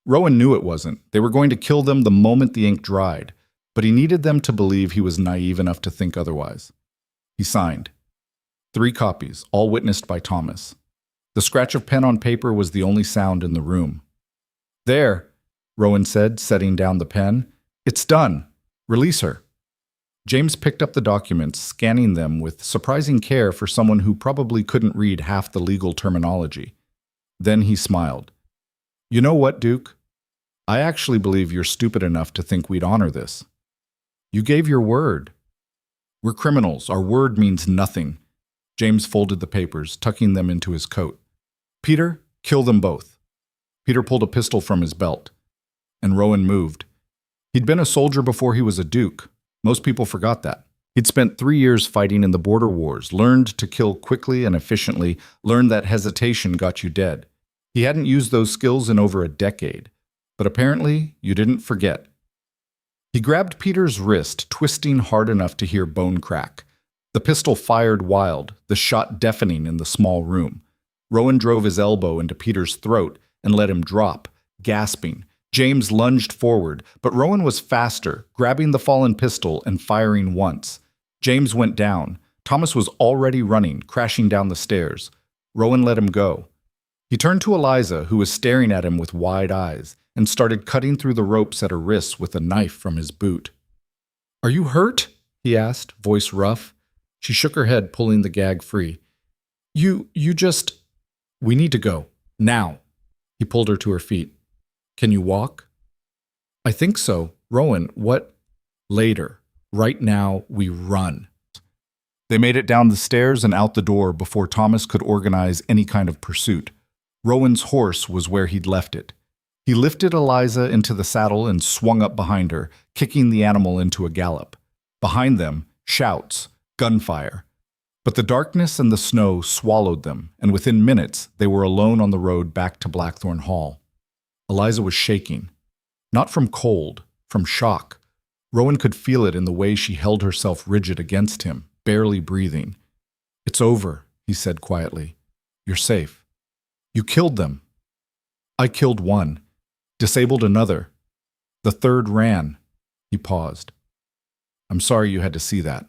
Rowan knew it wasn't. They were going to kill them the moment the ink dried, but he needed them to believe he was naive enough to think otherwise. He signed. 3 copies, all witnessed by Thomas. The scratch of pen on paper was the only sound in the room. There, Rowan said, setting down the pen. It's done. Release her. James picked up the documents, scanning them with surprising care for someone who probably couldn't read half the legal terminology. Then he smiled. You know what, Duke? I actually believe you're stupid enough to think we'd honor this. You gave your word. We're criminals. Our word means nothing. James folded the papers, tucking them into his coat. Peter, kill them both. Peter pulled a pistol from his belt. And Rowan moved. He'd been a soldier before he was a duke. Most people forgot that. He'd spent 3 years fighting in the border wars, learned to kill quickly and efficiently, learned that hesitation got you dead. He hadn't used those skills in over a decade. But apparently, you didn't forget. He grabbed Peter's wrist, twisting hard enough to hear bone crack. The pistol fired wild, the shot deafening in the small room. Rowan drove his elbow into Peter's throat and let him drop, gasping. James lunged forward, but Rowan was faster, grabbing the fallen pistol and firing once. James went down. Thomas was already running, crashing down the stairs. Rowan let him go. He turned to Eliza, who was staring at him with wide eyes, and started cutting through the ropes at her wrists with a knife from his boot. Are you hurt? He asked, voice rough. She shook her head, pulling the gag free. You just... We need to go. Now. He pulled her to her feet. Can you walk? I think so. Rowan, what? Later. Right now, we run. They made it down the stairs and out the door before Thomas could organize any kind of pursuit. Rowan's horse was where he'd left it. He lifted Eliza into the saddle and swung up behind her, kicking the animal into a gallop. Behind them, shouts, gunfire. But the darkness and the snow swallowed them, and within minutes they were alone on the road back to Blackthorn Hall. Eliza was shaking. Not from cold, from shock. Rowan could feel it in the way she held herself rigid against him, barely breathing. It's over, he said quietly. You're safe. You killed them. I killed one. Disabled another. The third ran. He paused. I'm sorry you had to see that.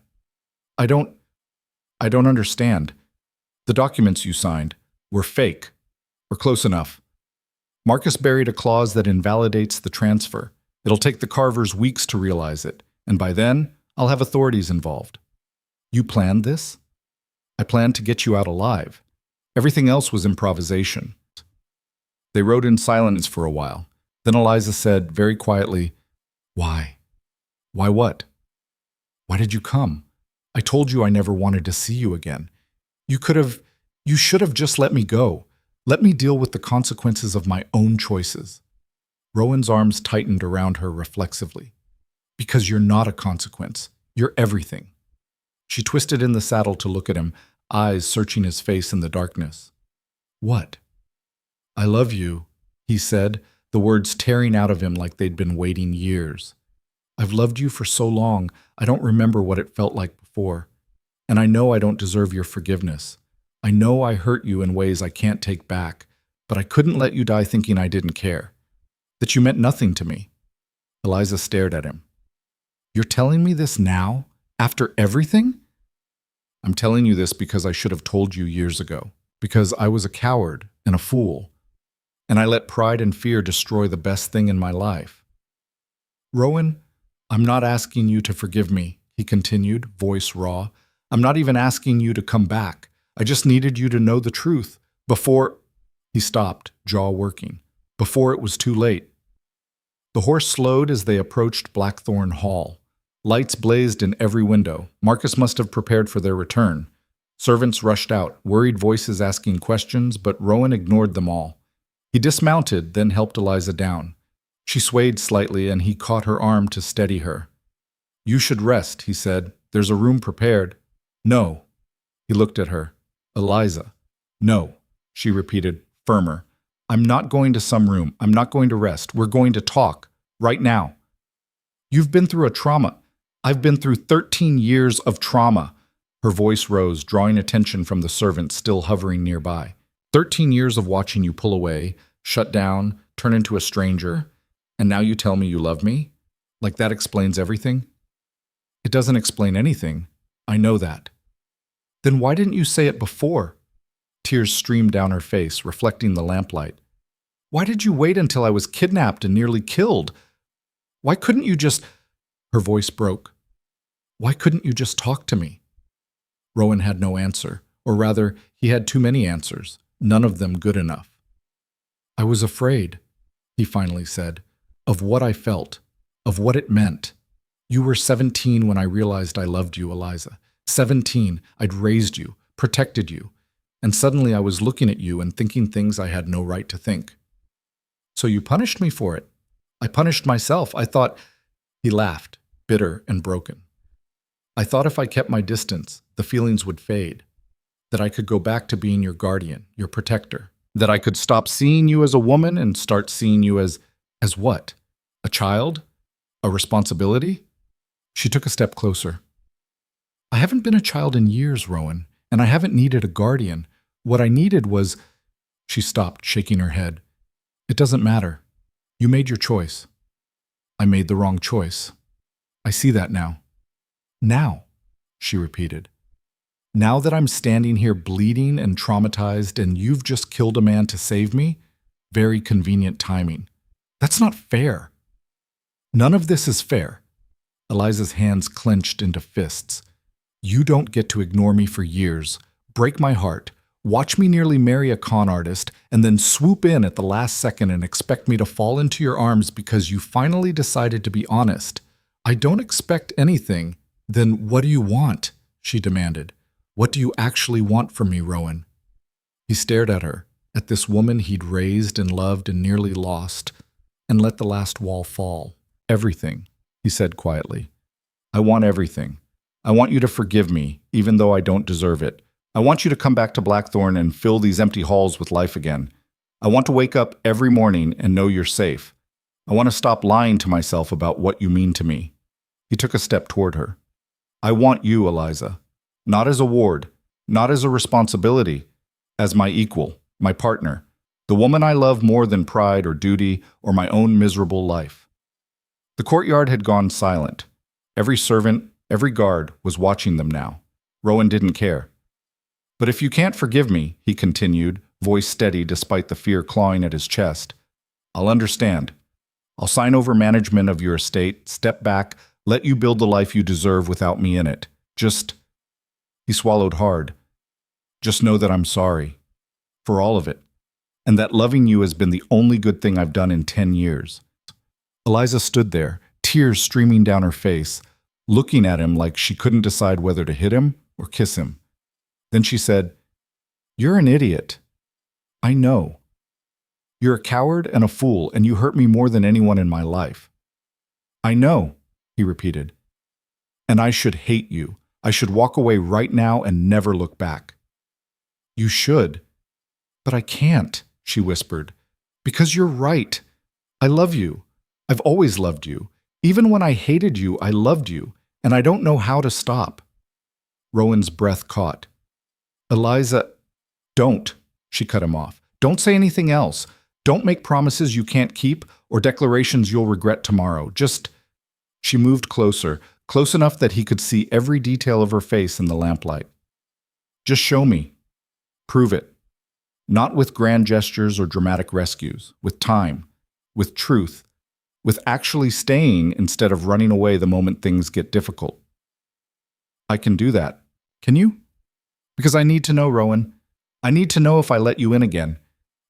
I don't understand. The documents you signed were fake, or close enough. Marcus buried a clause that invalidates the transfer. It'll take the Carvers weeks to realize it, and by then, I'll have authorities involved. You planned this? I planned to get you out alive. Everything else was improvisation. They rode in silence for a while. Then Eliza said, very quietly, Why? Why what? Why did you come? I told you I never wanted to see you again. You should have just let me go. Let me deal with the consequences of my own choices. Rowan's arms tightened around her reflexively. Because you're not a consequence. You're everything. She twisted in the saddle to look at him, eyes searching his face in the darkness. What? I love you, he said, the words tearing out of him like they'd been waiting years. I've loved you for so long, I don't remember what it felt like before. And I know I don't deserve your forgiveness. I know I hurt you in ways I can't take back, but I couldn't let you die thinking I didn't care. That you meant nothing to me. Eliza stared at him. You're telling me this now? After everything? I'm telling you this because I should have told you years ago. Because I was a coward and a fool. And I let pride and fear destroy the best thing in my life. Rowan, I'm not asking you to forgive me, he continued, voice raw. I'm not even asking you to come back. I just needed you to know the truth before... He stopped, jaw working. Before it was too late. The horse slowed as they approached Blackthorn Hall. Lights blazed in every window. Marcus must have prepared for their return. Servants rushed out, worried voices asking questions, but Rowan ignored them all. He dismounted, then helped Eliza down. She swayed slightly, and he caught her arm to steady her. You should rest, he said. There's a room prepared. No. He looked at her. Eliza. No, she repeated, firmer. I'm not going to some room. I'm not going to rest. We're going to talk. Right now. You've been through a trauma. I've been through 13 years of trauma. Her voice rose, drawing attention from the servants still hovering nearby. 13 years of watching you pull away, shut down, turn into a stranger, and now you tell me you love me? Like that explains everything? It doesn't explain anything. I know that. Then why didn't you say it before? Tears streamed down her face, reflecting the lamplight. Why did you wait until I was kidnapped and nearly killed? Why couldn't you just... Her voice broke. Why couldn't you just talk to me? Rowan had no answer, or rather, he had too many answers, none of them good enough. I was afraid, he finally said, of what I felt, of what it meant. You were 17 when I realized I loved you, Eliza. 17, I'd raised you, protected you, and suddenly I was looking at you and thinking things I had no right to think. So you punished me for it. I punished myself. I thought... He laughed, bitter and broken. I thought if I kept my distance, the feelings would fade, that I could go back to being your guardian, your protector, that I could stop seeing you as a woman and start seeing you as what? A child? A responsibility? She took a step closer. I haven't been a child in years, Rowan, and I haven't needed a guardian. What I needed was... She stopped, shaking her head. It doesn't matter. You made your choice. I made the wrong choice. I see that now. Now, she repeated. Now that I'm standing here bleeding and traumatized and you've just killed a man to save me, very convenient timing. That's not fair. None of this is fair. Eliza's hands clenched into fists. You don't get to ignore me for years, break my heart, watch me nearly marry a con artist, and then swoop in at the last second and expect me to fall into your arms because you finally decided to be honest. I don't expect anything. Then what do you want? She demanded. What do you actually want from me, Rowan? He stared at her, at this woman he'd raised and loved and nearly lost, and let the last wall fall. Everything, he said quietly. I want everything. I want you to forgive me, even though I don't deserve it. I want you to come back to Blackthorn and fill these empty halls with life again. I want to wake up every morning and know you're safe. I want to stop lying to myself about what you mean to me. He took a step toward her. I want you, Eliza. Not as a ward, not as a responsibility, as my equal, my partner, the woman I love more than pride or duty or my own miserable life. The courtyard had gone silent. Every servant, every guard was watching them now. Rowan didn't care. But if you can't forgive me, he continued, voice steady despite the fear clawing at his chest, I'll understand. I'll sign over management of your estate, step back, let you build the life you deserve without me in it. He swallowed hard. Just know that I'm sorry. For all of it. And that loving you has been the only good thing I've done in 10 years. Eliza stood there, tears streaming down her face, looking at him like she couldn't decide whether to hit him or kiss him. Then she said, You're an idiot. I know. You're a coward and a fool, and you hurt me more than anyone in my life. I know, he repeated. And I should hate you. I should walk away right now and never look back. You should. But I can't, she whispered. Because you're right. I love you. I've always loved you. Even when I hated you, I loved you, and I don't know how to stop. Rowan's breath caught. Eliza, don't, she cut him off. Don't say anything else. Don't make promises you can't keep or declarations you'll regret tomorrow. She moved closer, close enough that he could see every detail of her face in the lamplight. Just show me. Prove it. Not with grand gestures or dramatic rescues, with time, with truth, with actually staying instead of running away the moment things get difficult. I can do that. Can you? Because I need to know, Rowan. I need to know if I let you in again.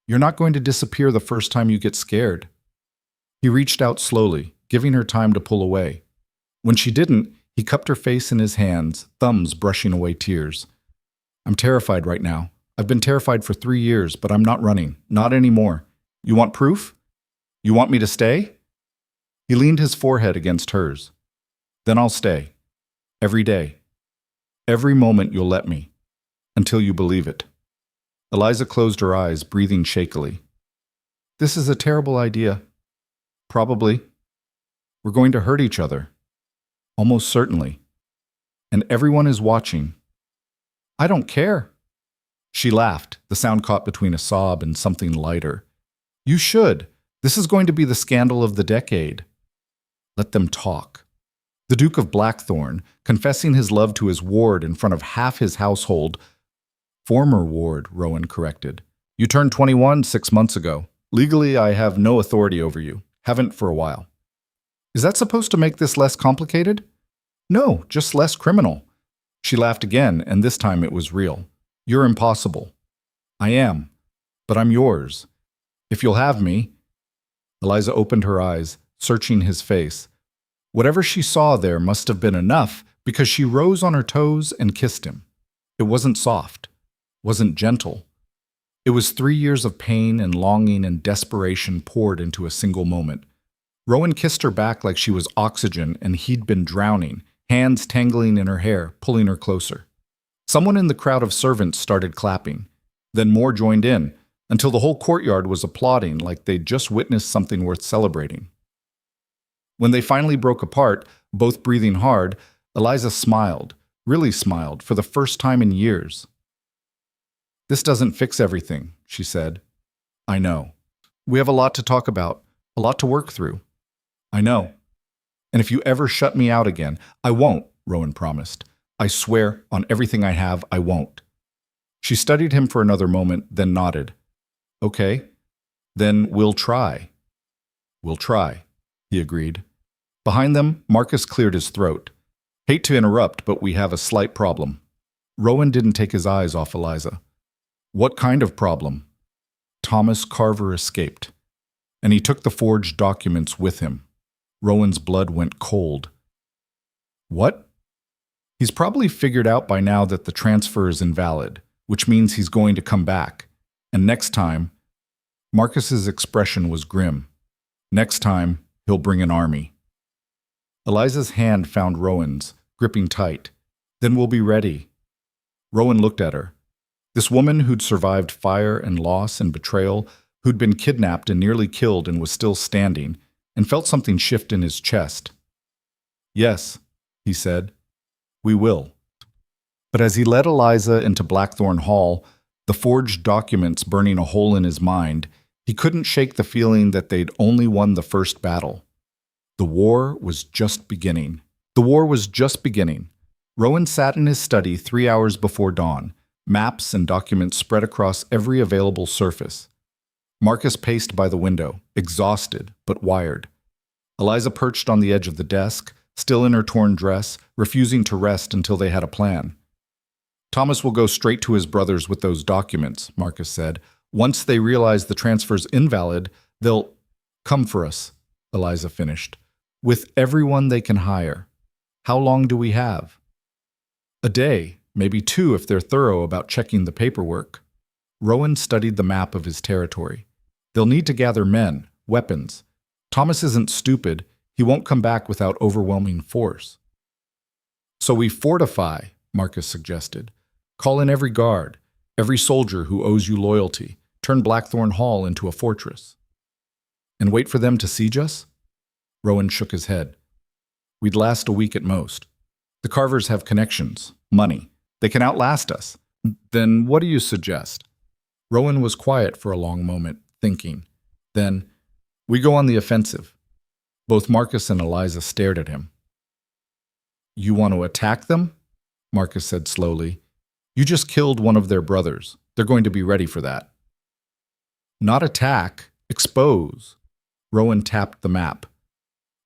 You're not going to disappear the first time you get scared. He reached out slowly, giving her time to pull away. When she didn't, he cupped her face in his hands, thumbs brushing away tears. I'm terrified right now. I've been terrified for 3 years, but I'm not running. Not anymore. You want proof? You want me to stay? He leaned his forehead against hers. Then I'll stay. Every day. Every moment you'll let me. Until you believe it. Eliza closed her eyes, breathing shakily. This is a terrible idea. Probably. We're going to hurt each other. Almost certainly. And everyone is watching. I don't care. She laughed, the sound caught between a sob and something lighter. You should. This is going to be the scandal of the decade. Let them talk. The Duke of Blackthorn, confessing his love to his ward in front of half his household. Former ward, Rowan corrected. You turned 21 6 months ago. Legally, I have no authority over you. Haven't for a while. Is that supposed to make this less complicated? No, just less criminal. She laughed again, and this time it was real. You're impossible. I am. But I'm yours. If you'll have me. Eliza opened her eyes, searching his face. Whatever she saw there must have been enough, because she rose on her toes and kissed him. It wasn't soft. Wasn't gentle. It was 3 years of pain and longing and desperation poured into a single moment. Rowan kissed her back like she was oxygen and he'd been drowning, hands tangling in her hair, pulling her closer. Someone in the crowd of servants started clapping. Then more joined in, until the whole courtyard was applauding like they'd just witnessed something worth celebrating. When they finally broke apart, both breathing hard, Eliza smiled, really smiled, for the first time in years. This doesn't fix everything, she said. I know. We have a lot to talk about, a lot to work through. I know. And if you ever shut me out again, I won't, Rowan promised. I swear, on everything I have, I won't. She studied him for another moment, then nodded. Okay, then we'll try. We'll try, he agreed. Behind them, Marcus cleared his throat. Hate to interrupt, but we have a slight problem. Rowan didn't take his eyes off Eliza. What kind of problem? Thomas Carver escaped, and he took the forged documents with him. Rowan's blood went cold. What? He's probably figured out by now that the transfer is invalid, which means he's going to come back. And next time, Marcus's expression was grim. Next time, he'll bring an army. Eliza's hand found Rowan's, gripping tight. Then we'll be ready. Rowan looked at her. This woman who'd survived fire and loss and betrayal, who'd been kidnapped and nearly killed and was still standing, and felt something shift in his chest. Yes, he said, we will. But as he led Eliza into Blackthorn Hall, the forged documents burning a hole in his mind, he couldn't shake the feeling that they'd only won the first battle. The war was just beginning. The war was just beginning. Rowan sat in his study 3 hours before dawn, maps and documents spread across every available surface. Marcus paced by the window, exhausted but wired. Eliza perched on the edge of the desk, still in her torn dress, refusing to rest until they had a plan. Thomas will go straight to his brothers with those documents, Marcus said. Once they realize the transfer's invalid, they'll come for us, Eliza finished. With everyone they can hire. How long do we have? A day, maybe 2 if they're thorough about checking the paperwork. Rowan studied the map of his territory. They'll need to gather men, weapons. Thomas isn't stupid. He won't come back without overwhelming force. So we fortify, Marcus suggested. Call in every guard, every soldier who owes you loyalty. Turn Blackthorn Hall into a fortress. And wait for them to siege us? Rowan shook his head. We'd last a week at most. The Carvers have connections, money. They can outlast us. Then what do you suggest? Rowan was quiet for a long moment, thinking. Then, we go on the offensive. Both Marcus and Eliza stared at him. You want to attack them? Marcus said slowly. You just killed one of their brothers. They're going to be ready for that. Not attack, expose. Rowan tapped the map.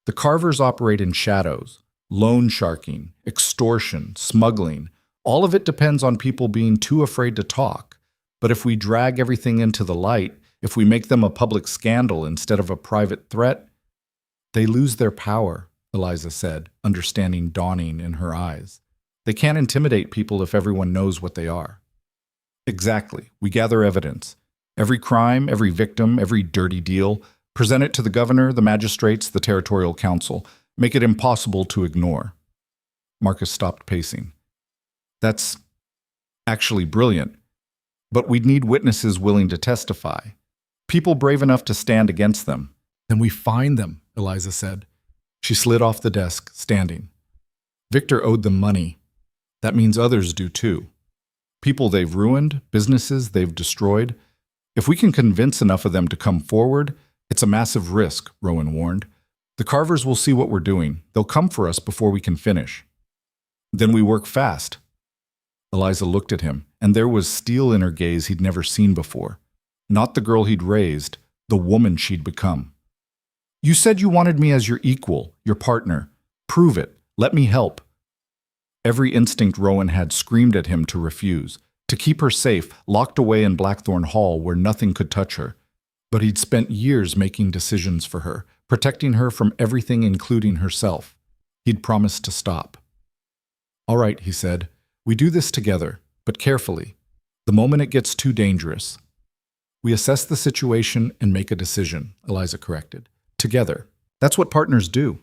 The Carvers operate in shadows, loan sharking, extortion, smuggling. All of it depends on people being too afraid to talk. But if we drag everything into the light, if we make them a public scandal instead of a private threat, they lose their power, Eliza said, understanding dawning in her eyes. They can't intimidate people if everyone knows what they are. Exactly. We gather evidence. Every crime, every victim, every dirty deal. Present it to the governor, the magistrates, the territorial council. Make it impossible to ignore. Marcus stopped pacing. That's actually brilliant. But we'd need witnesses willing to testify. People brave enough to stand against them. Then we find them, Eliza said. She slid off the desk, standing. Victor owed them money. That means others do too. People they've ruined, businesses they've destroyed. If we can convince enough of them to come forward, it's a massive risk, Rowan warned. The Carvers will see what we're doing. They'll come for us before we can finish. Then we work fast. Eliza looked at him, and there was steel in her gaze he'd never seen before. Not the girl he'd raised, the woman she'd become. You said you wanted me as your equal, your partner. Prove it. Let me help. Every instinct Rowan had screamed at him to refuse, to keep her safe, locked away in Blackthorn Hall where nothing could touch her. But he'd spent years making decisions for her, protecting her from everything including herself. He'd promised to stop. All right, he said. We do this together, but carefully. The moment it gets too dangerous. We assess the situation and make a decision, Eliza corrected. Together. That's what partners do.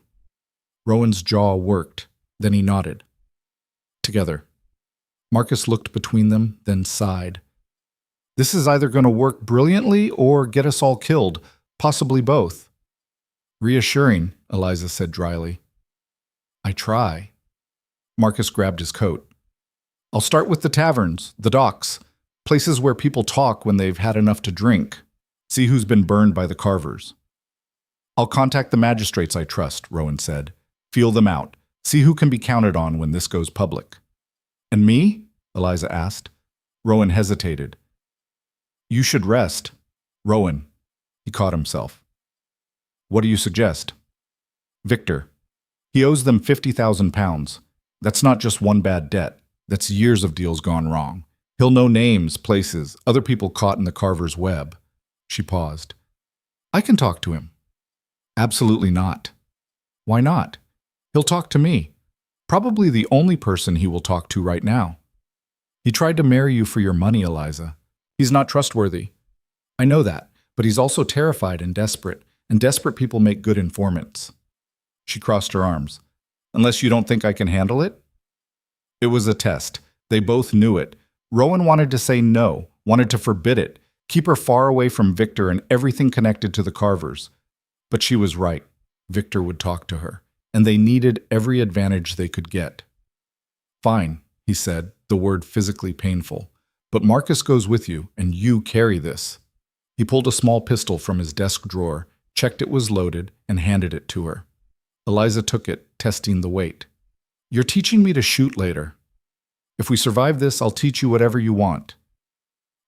Rowan's jaw worked. Then he nodded. Together. Marcus looked between them, then sighed. This is either going to work brilliantly or get us all killed, possibly both. Reassuring, Eliza said dryly. I try. Marcus grabbed his coat. I'll start with the taverns, the docks, places where people talk when they've had enough to drink. See who's been burned by the Carvers. I'll contact the magistrates I trust, Rowan said. Feel them out. See who can be counted on when this goes public. And me? Eliza asked. Rowan hesitated. You should rest. Rowan. He caught himself. What do you suggest? Victor. He owes them £50,000. That's not just one bad debt. That's years of deals gone wrong. He'll know names, places, other people caught in the Carver's web. She paused. I can talk to him. Absolutely not. Why not? He'll talk to me. Probably the only person he will talk to right now. He tried to marry you for your money, Eliza. He's not trustworthy. I know that, but he's also terrified and desperate people make good informants. She crossed her arms. Unless you don't think I can handle it? It was a test. They both knew it. Rowan wanted to say no, wanted to forbid it, keep her far away from Victor and everything connected to the Carvers. But she was right. Victor would talk to her, and they needed every advantage they could get. Fine, he said, the word physically painful. But Marcus goes with you, and you carry this. He pulled a small pistol from his desk drawer, checked it was loaded, and handed it to her. Eliza took it, testing the weight. You're teaching me to shoot later. If we survive this, I'll teach you whatever you want.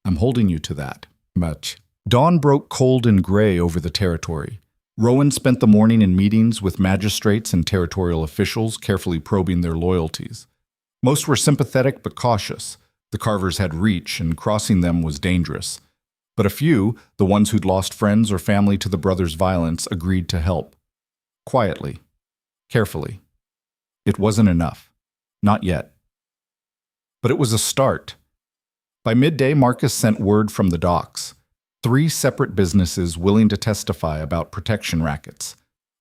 I'm holding you to that. Much. Dawn broke cold and gray over the territory. Rowan spent the morning in meetings with magistrates and territorial officials, carefully probing their loyalties. Most were sympathetic but cautious. The Carvers had reach, and crossing them was dangerous. But a few, the ones who'd lost friends or family to the brothers' violence, agreed to help. Quietly. Carefully. It wasn't enough. Not yet. But it was a start. By midday, Marcus sent word from the docks. 3 separate businesses willing to testify about protection rackets.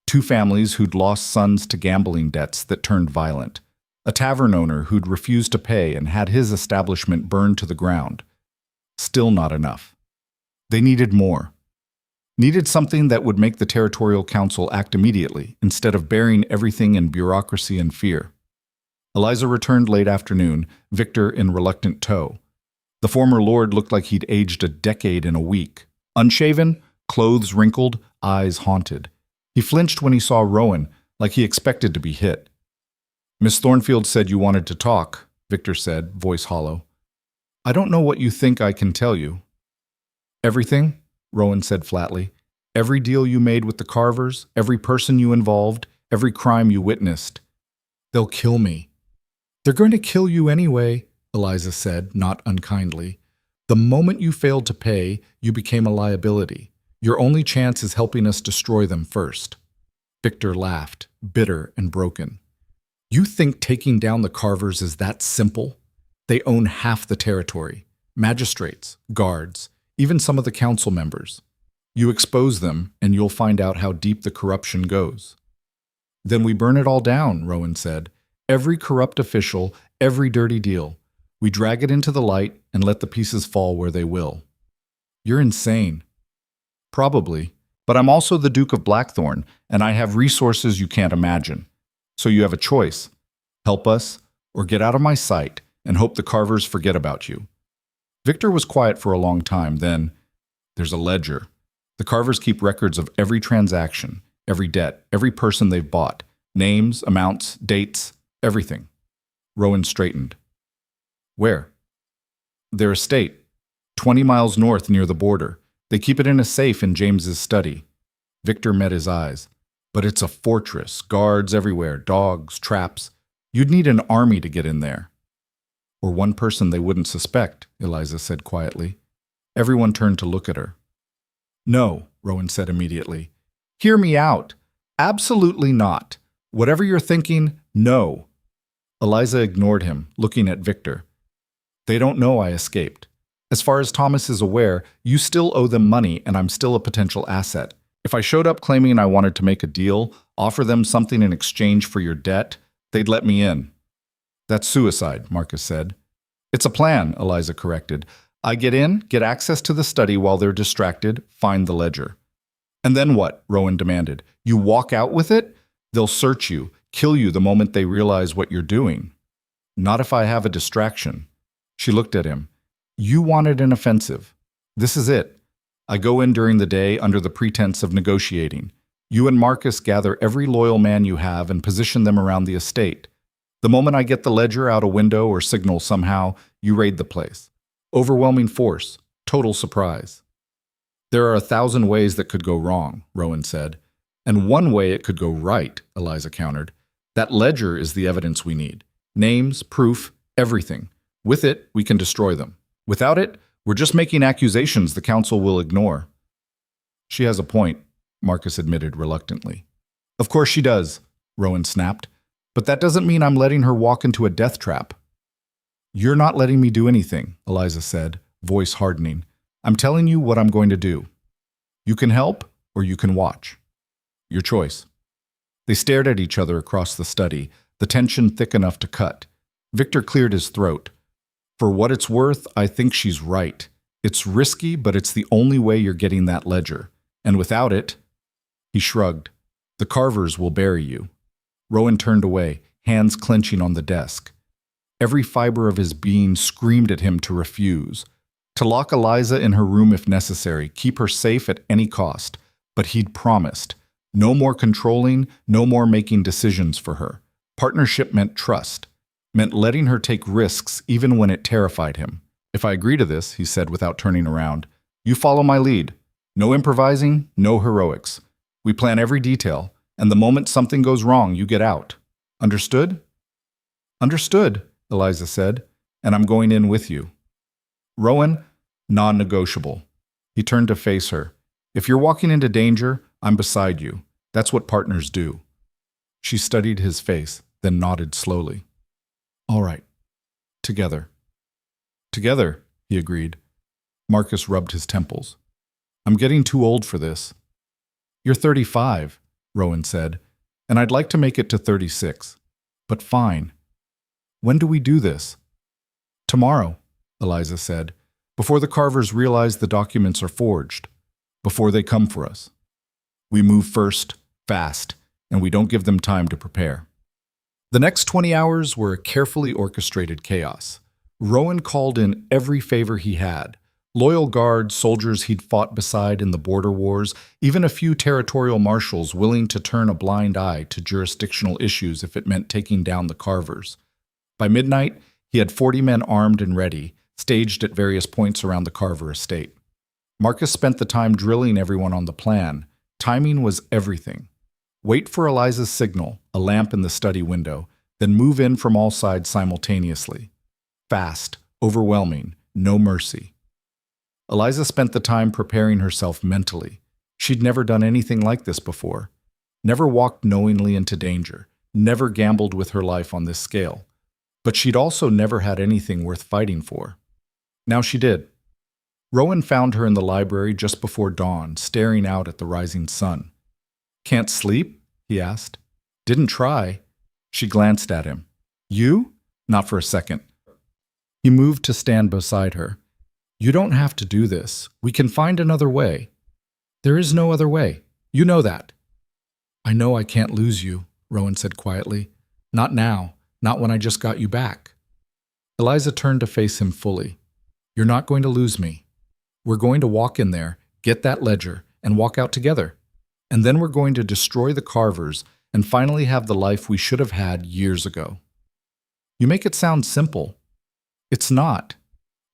2 families who'd lost sons to gambling debts that turned violent. A tavern owner who'd refused to pay and had his establishment burned to the ground. Still not enough. They needed more. Needed something that would make the Territorial Council act immediately, instead of burying everything in bureaucracy and fear. Eliza returned late afternoon, Victor in reluctant tow. The former lord looked like he'd aged a decade in a week. Unshaven, clothes wrinkled, eyes haunted. He flinched when he saw Rowan, like he expected to be hit. Miss Thornfield said you wanted to talk, Victor said, voice hollow. I don't know what you think I can tell you. Everything, Rowan said flatly. Every deal you made with the Carvers, every person you involved, every crime you witnessed. They'll kill me. They're going to kill you anyway, Eliza said, not unkindly. The moment you failed to pay, you became a liability. Your only chance is helping us destroy them first. Victor laughed, bitter and broken. You think taking down the Carvers is that simple? They own half the territory. Magistrates, guards, even some of the council members. You expose them, and you'll find out how deep the corruption goes. Then we burn it all down, Rowan said. Every corrupt official, every dirty deal. We drag it into the light and let the pieces fall where they will. You're insane. Probably, but I'm also the Duke of Blackthorn, and I have resources you can't imagine. So you have a choice. Help us, or get out of my sight and hope the Carvers forget about you. Victor was quiet for a long time, then, there's a ledger. The Carvers keep records of every transaction, every debt, every person they've bought. Names, amounts, dates, everything. Rowan straightened. Where? Their estate, 20 miles north near the border. They keep it in a safe in James's study. Victor met his eyes. But it's a fortress, guards everywhere, dogs, traps. You'd need an army to get in there. Or one person they wouldn't suspect, Eliza said quietly. Everyone turned to look at her. No, Rowan said immediately. Hear me out. Absolutely not. Whatever you're thinking, no. Eliza ignored him, looking at Victor. They don't know I escaped. As far as Thomas is aware, you still owe them money and I'm still a potential asset. If I showed up claiming I wanted to make a deal, offer them something in exchange for your debt, they'd let me in. That's suicide, Marcus said. It's a plan, Eliza corrected. I get in, get access to the study while they're distracted, find the ledger. And then what? Rowan demanded. You walk out with it? They'll search you, kill you the moment they realize what you're doing. Not if I have a distraction. She looked at him. You wanted an offensive. This is it. I go in during the day under the pretense of negotiating. You and Marcus gather every loyal man you have and position them around the estate. The moment I get the ledger out a window or signal somehow, you raid the place. Overwhelming force, total surprise. There are 1,000 ways that could go wrong, Rowan said. And one way it could go right, Eliza countered. That ledger is the evidence we need. Names, proof, everything. With it, we can destroy them. Without it, we're just making accusations the council will ignore. She has a point, Marcus admitted reluctantly. Of course she does, Rowan snapped. But that doesn't mean I'm letting her walk into a death trap. You're not letting me do anything, Eliza said, voice hardening. I'm telling you what I'm going to do. You can help or you can watch. Your choice. They stared at each other across the study, the tension thick enough to cut. Victor cleared his throat. For what it's worth, I think she's right. It's risky, but it's the only way you're getting that ledger. And without it, he shrugged, the Carvers will bury you. Rowan turned away, hands clenching on the desk. Every fiber of his being screamed at him to refuse. To lock Eliza in her room if necessary, keep her safe at any cost. But he'd promised. No more controlling, no more making decisions for her. Partnership meant trust. Meant letting her take risks even when it terrified him. If I agree to this, he said without turning around, you follow my lead. No improvising, no heroics. We plan every detail, and the moment something goes wrong, you get out. Understood? Understood, Eliza said, and I'm going in with you. Rowan, non-negotiable. He turned to face her. If you're walking into danger, I'm beside you. That's what partners do. She studied his face, then nodded slowly. All right. Together. Together, he agreed. Marcus rubbed his temples. I'm getting too old for this. You're 35, Rowan said, and I'd like to make it to 36. But fine. When do we do this? Tomorrow, Eliza said, before the Carvers realize the documents are forged, before they come for us. We move first, fast, and we don't give them time to prepare. The next 20 hours were a carefully orchestrated chaos. Rowan called in every favor he had. Loyal guards, soldiers he'd fought beside in the border wars, even a few territorial marshals willing to turn a blind eye to jurisdictional issues if it meant taking down the Carvers. By midnight, he had 40 men armed and ready, staged at various points around the Carver estate. Marcus spent the time drilling everyone on the plan. Timing was everything. Wait for Eliza's signal, a lamp in the study window, then move in from all sides simultaneously. Fast, overwhelming, no mercy. Eliza spent the time preparing herself mentally. She'd never done anything like this before. Never walked knowingly into danger. Never gambled with her life on this scale. But she'd also never had anything worth fighting for. Now she did. Rowan found her in the library just before dawn, staring out at the rising sun. Can't sleep? He asked. Didn't try. She glanced at him. You? Not for a second. He moved to stand beside her. You don't have to do this. We can find another way. There is no other way. You know that. I know I can't lose you, Rowan said quietly. Not now. Not when I just got you back. Eliza turned to face him fully. You're not going to lose me. We're going to walk in there, get that ledger, and walk out together. And then we're going to destroy the Carvers and finally have the life we should have had years ago. You make it sound simple. It's not,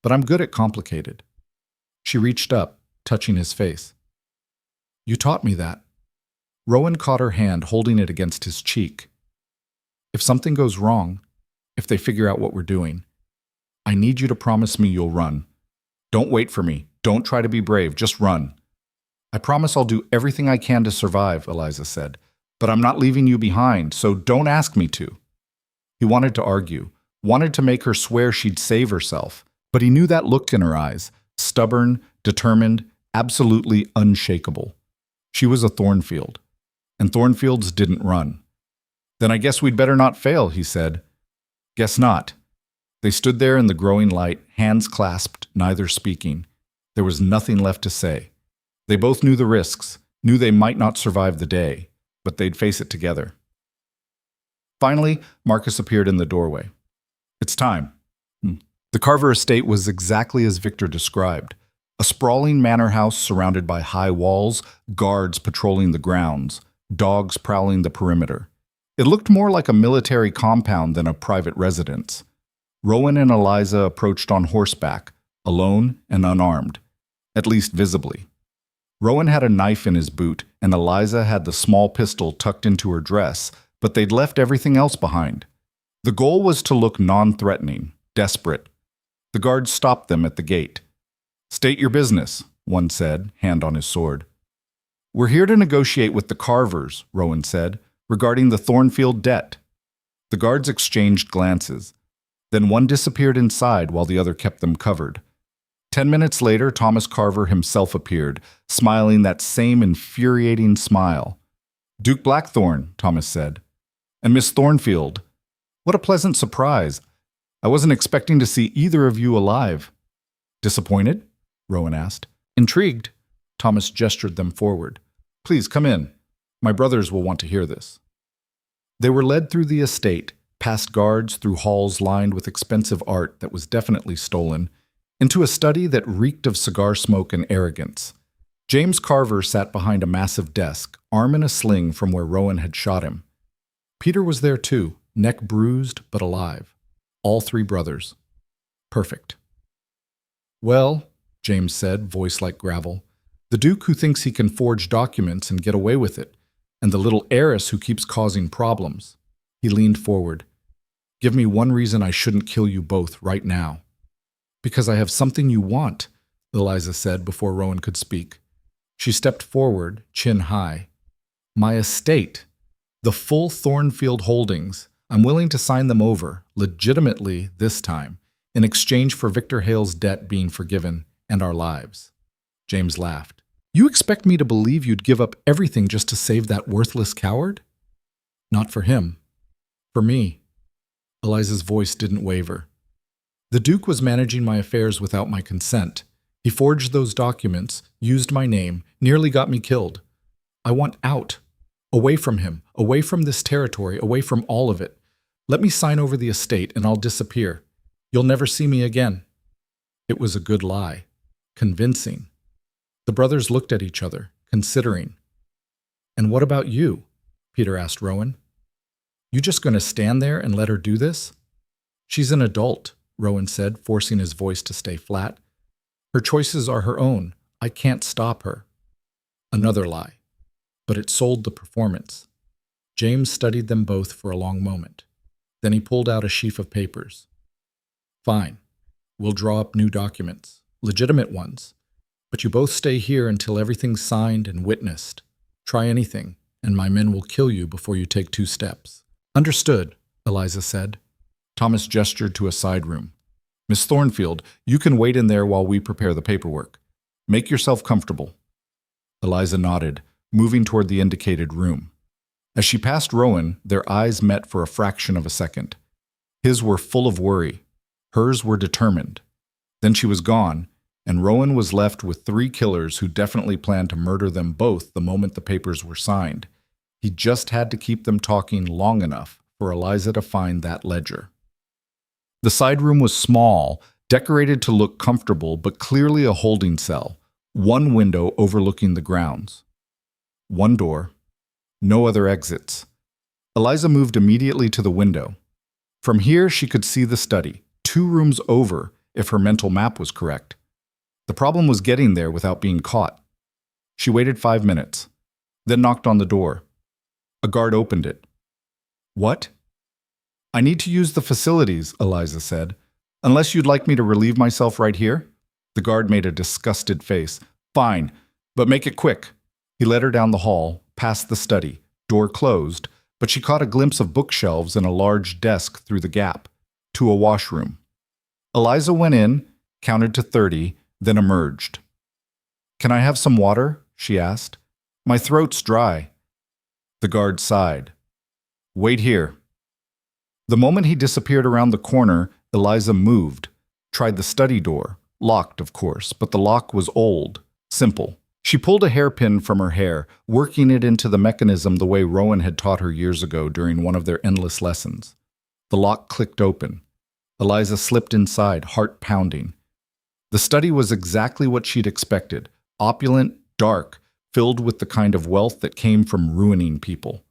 but I'm good at complicated. She reached up, touching his face. You taught me that. Rowan caught her hand, holding it against his cheek. If something goes wrong, if they figure out what we're doing, I need you to promise me you'll run. Don't wait for me. Don't try to be brave. Just run. I promise I'll do everything I can to survive, Eliza said. But I'm not leaving you behind, so don't ask me to. He wanted to argue, wanted to make her swear she'd save herself, but he knew that look in her eyes, stubborn, determined, absolutely unshakable. She was a Thornfield, and Thornfields didn't run. Then I guess we'd better not fail, he said. Guess not. They stood there in the growing light, hands clasped, neither speaking. There was nothing left to say. They both knew the risks, knew they might not survive the day, but they'd face it together. Finally, Marcus appeared in the doorway. It's time. The Carver estate was exactly as Victor described. A sprawling manor house surrounded by high walls, guards patrolling the grounds, dogs prowling the perimeter. It looked more like a military compound than a private residence. Rowan and Eliza approached on horseback, alone and unarmed, at least visibly. Rowan had a knife in his boot, and Eliza had the small pistol tucked into her dress, but they'd left everything else behind. The goal was to look non-threatening, desperate. The guards stopped them at the gate. "State your business," one said, hand on his sword. "We're here to negotiate with the Carvers," Rowan said, "regarding the Thornfield debt." The guards exchanged glances. Then one disappeared inside while the other kept them covered. 10 minutes later, Thomas Carver himself appeared, smiling that same infuriating smile. "Duke Blackthorn," Thomas said. "And Miss Thornfield. What a pleasant surprise. I wasn't expecting to see either of you alive." "Disappointed?" Rowan asked. "Intrigued." Thomas gestured them forward. "Please come in. My brothers will want to hear this." They were led through the estate, past guards, through halls lined with expensive art that was definitely stolen, into a study that reeked of cigar smoke and arrogance. James Carver sat behind a massive desk, arm in a sling from where Rowan had shot him. Peter was there too, neck bruised but alive. All three brothers. Perfect. "Well," James said, voice like gravel, "the Duke who thinks he can forge documents and get away with it, and the little heiress who keeps causing problems." He leaned forward. "Give me one reason I shouldn't kill you both right now." "Because I have something you want," Eliza said before Rowan could speak. She stepped forward, chin high. "My estate. The full Thornfield holdings. I'm willing to sign them over, legitimately this time, in exchange for Victor Hale's debt being forgiven and our lives." James laughed. "You expect me to believe you'd give up everything just to save that worthless coward?" "Not for him. For me." Eliza's voice didn't waver. "The Duke was managing my affairs without my consent. He forged those documents, used my name, nearly got me killed. I want out. Away from him, away from this territory, away from all of it. Let me sign over the estate and I'll disappear. You'll never see me again." It was a good lie. Convincing. The brothers looked at each other, considering. "And what about you?" Peter asked Rowan. "You just going to stand there and let her do this?" "She's an adult," Rowan said, forcing his voice to stay flat. "Her choices are her own. I can't stop her." Another lie. But it sold the performance. James studied them both for a long moment. Then he pulled out a sheaf of papers. "Fine. We'll draw up new documents. Legitimate ones. But you both stay here until everything's signed and witnessed. Try anything, and my men will kill you before you take 2 steps." "Understood," Eliza said. Thomas gestured to a side room. "Miss Thornfield, you can wait in there while we prepare the paperwork. Make yourself comfortable." Eliza nodded, moving toward the indicated room. As she passed Rowan, their eyes met for a fraction of a second. His were full of worry. Hers were determined. Then she was gone, and Rowan was left with 3 killers who definitely planned to murder them both the moment the papers were signed. He just had to keep them talking long enough for Eliza to find that ledger. The side room was small, decorated to look comfortable, but clearly a holding cell. 1 window overlooking the grounds. 1 door. No other exits. Eliza moved immediately to the window. From here, she could see the study, 2 rooms over, if her mental map was correct. The problem was getting there without being caught. She waited 5 minutes, then knocked on the door. A guard opened it. "What?" "I need to use the facilities," Eliza said. "Unless you'd like me to relieve myself right here?" The guard made a disgusted face. "Fine, but make it quick." He led her down the hall, past the study, door closed, but she caught a glimpse of bookshelves and a large desk through the gap, to a washroom. Eliza went in, counted to 30, then emerged. "Can I have some water?" she asked. "My throat's dry." The guard sighed. "Wait here." The moment he disappeared around the corner, Eliza moved, tried the study door, locked, of course, but the lock was old, simple. She pulled a hairpin from her hair, working it into the mechanism the way Rowan had taught her years ago during one of their endless lessons. The lock clicked open. Eliza slipped inside, heart pounding. The study was exactly what she'd expected, opulent, dark, filled with the kind of wealth that came from ruining people.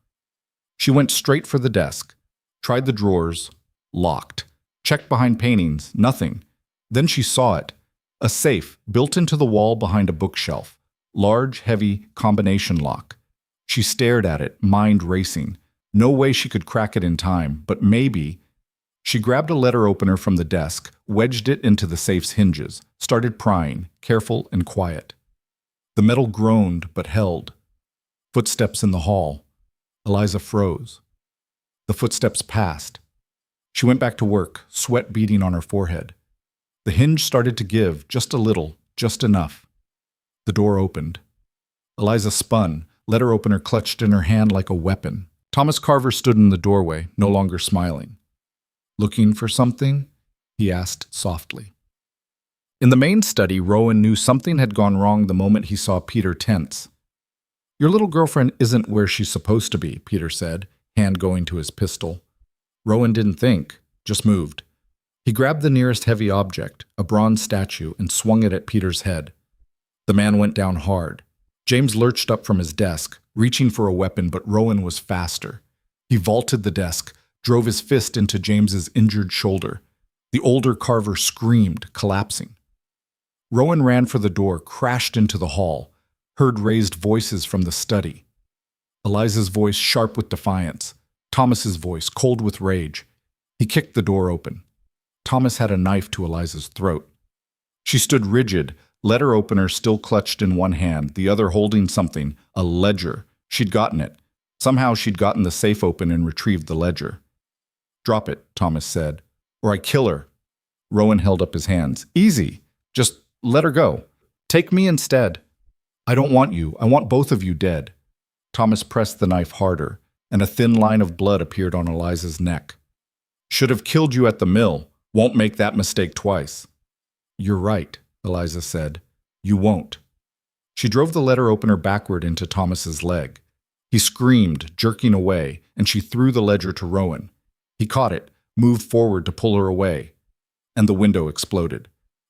She went straight for the desk, tried the drawers, locked, checked behind paintings, nothing. Then she saw it, a safe built into the wall behind a bookshelf. Large, heavy, combination lock. She stared at it, mind racing. No way she could crack it in time, but maybe, She grabbed a letter opener from the desk, wedged it into the safe's hinges, started prying, careful and quiet. The metal groaned but held. Footsteps in the hall. Eliza froze. The footsteps passed. She went back to work, sweat beading on her forehead. The hinge started to give, just a little, just enough. The door opened. Eliza spun, letter opener clutched in her hand like a weapon. Thomas Carver stood in the doorway, no longer smiling. "Looking for something?" he asked softly. In the main study, Rowan knew something had gone wrong the moment he saw Peter tense. "Your little girlfriend isn't where she's supposed to be," Peter said, hand going to his pistol. Rowan didn't think, just moved. He grabbed the nearest heavy object, a bronze statue, and swung it at Peter's head. The man went down hard. James lurched up from his desk, reaching for a weapon, but Rowan was faster. He vaulted the desk, drove his fist into James's injured shoulder. The older Carver screamed, collapsing. Rowan ran for the door, crashed into the hall, heard raised voices from the study. Eliza's voice sharp with defiance, Thomas's voice cold with rage. He kicked the door open. Thomas had a knife to Eliza's throat. She stood rigid, letter opener still clutched in one hand, the other holding something, a ledger. She'd gotten it. Somehow she'd gotten the safe open and retrieved the ledger. "Drop it," Thomas said, "or I kill her." Rowan held up his hands. "Easy. Just let her go. Take me instead." "I don't want you. I want both of you dead." Thomas pressed the knife harder, and a thin line of blood appeared on Eliza's neck. "Should have killed you at the mill. Won't make that mistake twice." "You're right," Eliza said. "You won't." She drove the letter opener backward into Thomas's leg. He screamed, jerking away, and she threw the ledger to Rowan. He caught it, moved forward to pull her away, and the window exploded.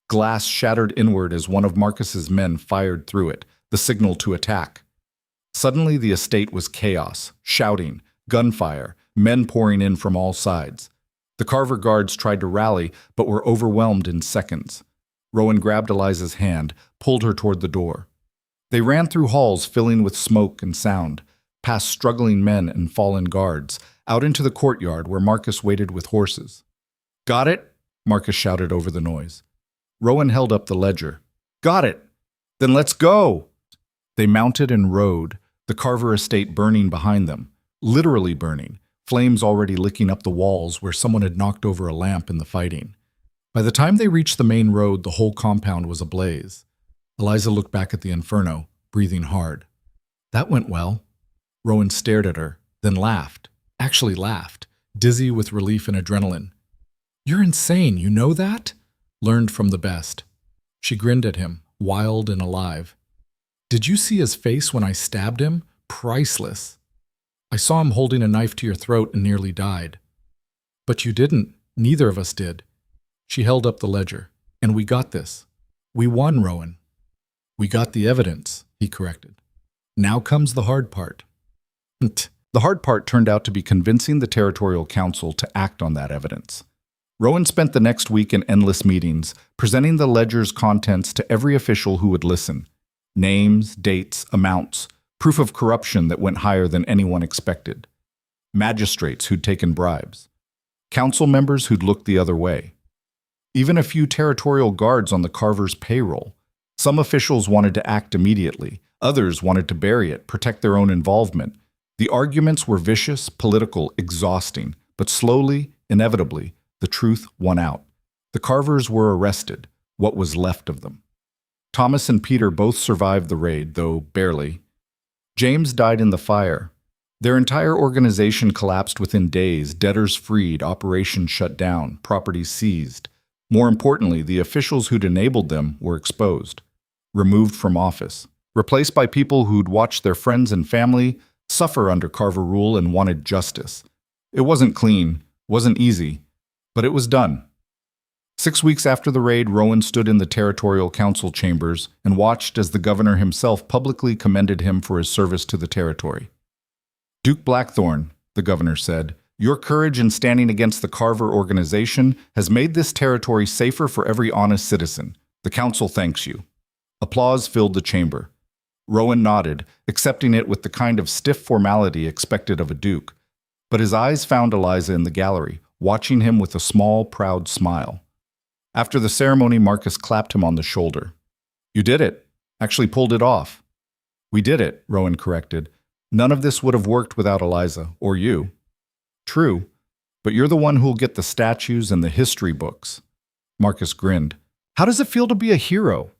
Glass shattered inward as one of Marcus's men fired through it, the signal to attack. Suddenly the estate was chaos, shouting, gunfire, men pouring in from all sides. The Carver guards tried to rally, but were overwhelmed in seconds. Rowan grabbed Eliza's hand, pulled her toward the door. They ran through halls filling with smoke and sound, past struggling men and fallen guards, out into the courtyard where Marcus waited with horses. "Got it?" Marcus shouted over the noise. Rowan held up the ledger. "Got it! Then let's go!" They mounted and rode, the Carver estate burning behind them, literally burning, flames already licking up the walls where someone had knocked over a lamp in the fighting. By the time they reached the main road, the whole compound was ablaze. Eliza looked back at the inferno, breathing hard. "That went well." Rowan stared at her, then laughed. Actually laughed, dizzy with relief and adrenaline. "You're insane, you know that?" Learned from the best. She grinned at him, wild and alive. "Did you see his face when I stabbed him? Priceless. I saw him holding a knife to your throat and nearly died." "But you didn't. Neither of us did." She held up the ledger. "And we got this. We won, Rowan." "We got the evidence," he corrected. "Now comes the hard part." The hard part turned out to be convincing the Territorial Council to act on that evidence. Rowan spent the next week in endless meetings, presenting the ledger's contents to every official who would listen. Names, dates, amounts, proof of corruption that went higher than anyone expected. Magistrates who'd taken bribes. Council members who'd looked the other way. Even a few territorial guards on the Carver's payroll. Some officials wanted to act immediately. Others wanted to bury it, protect their own involvement. The arguments were vicious, political, exhausting, but slowly, inevitably, the truth won out. The Carvers were arrested, what was left of them. Thomas and Peter both survived the raid, though barely. James died in the fire. Their entire organization collapsed within days, debtors freed, operations shut down, properties seized. More importantly, the officials who'd enabled them were exposed, removed from office, replaced by people who'd watched their friends and family suffer under Carver rule and wanted justice. It wasn't clean, wasn't easy, but it was done. 6 weeks after the raid, Rowan stood in the Territorial Council chambers and watched as the governor himself publicly commended him for his service to the territory. "Duke Blackthorne," the governor said, "your courage in standing against the Carver organization has made this territory safer for every honest citizen. The council thanks you." Applause filled the chamber. Rowan nodded, accepting it with the kind of stiff formality expected of a duke. But his eyes found Eliza in the gallery, watching him with a small, proud smile. After the ceremony, Marcus clapped him on the shoulder. "You did it. Actually pulled it off." "We did it," Rowan corrected. "None of this would have worked without Eliza, or you." "True, but you're the one who'll get the statues and the history books." Marcus grinned. "How does it feel to be a hero?"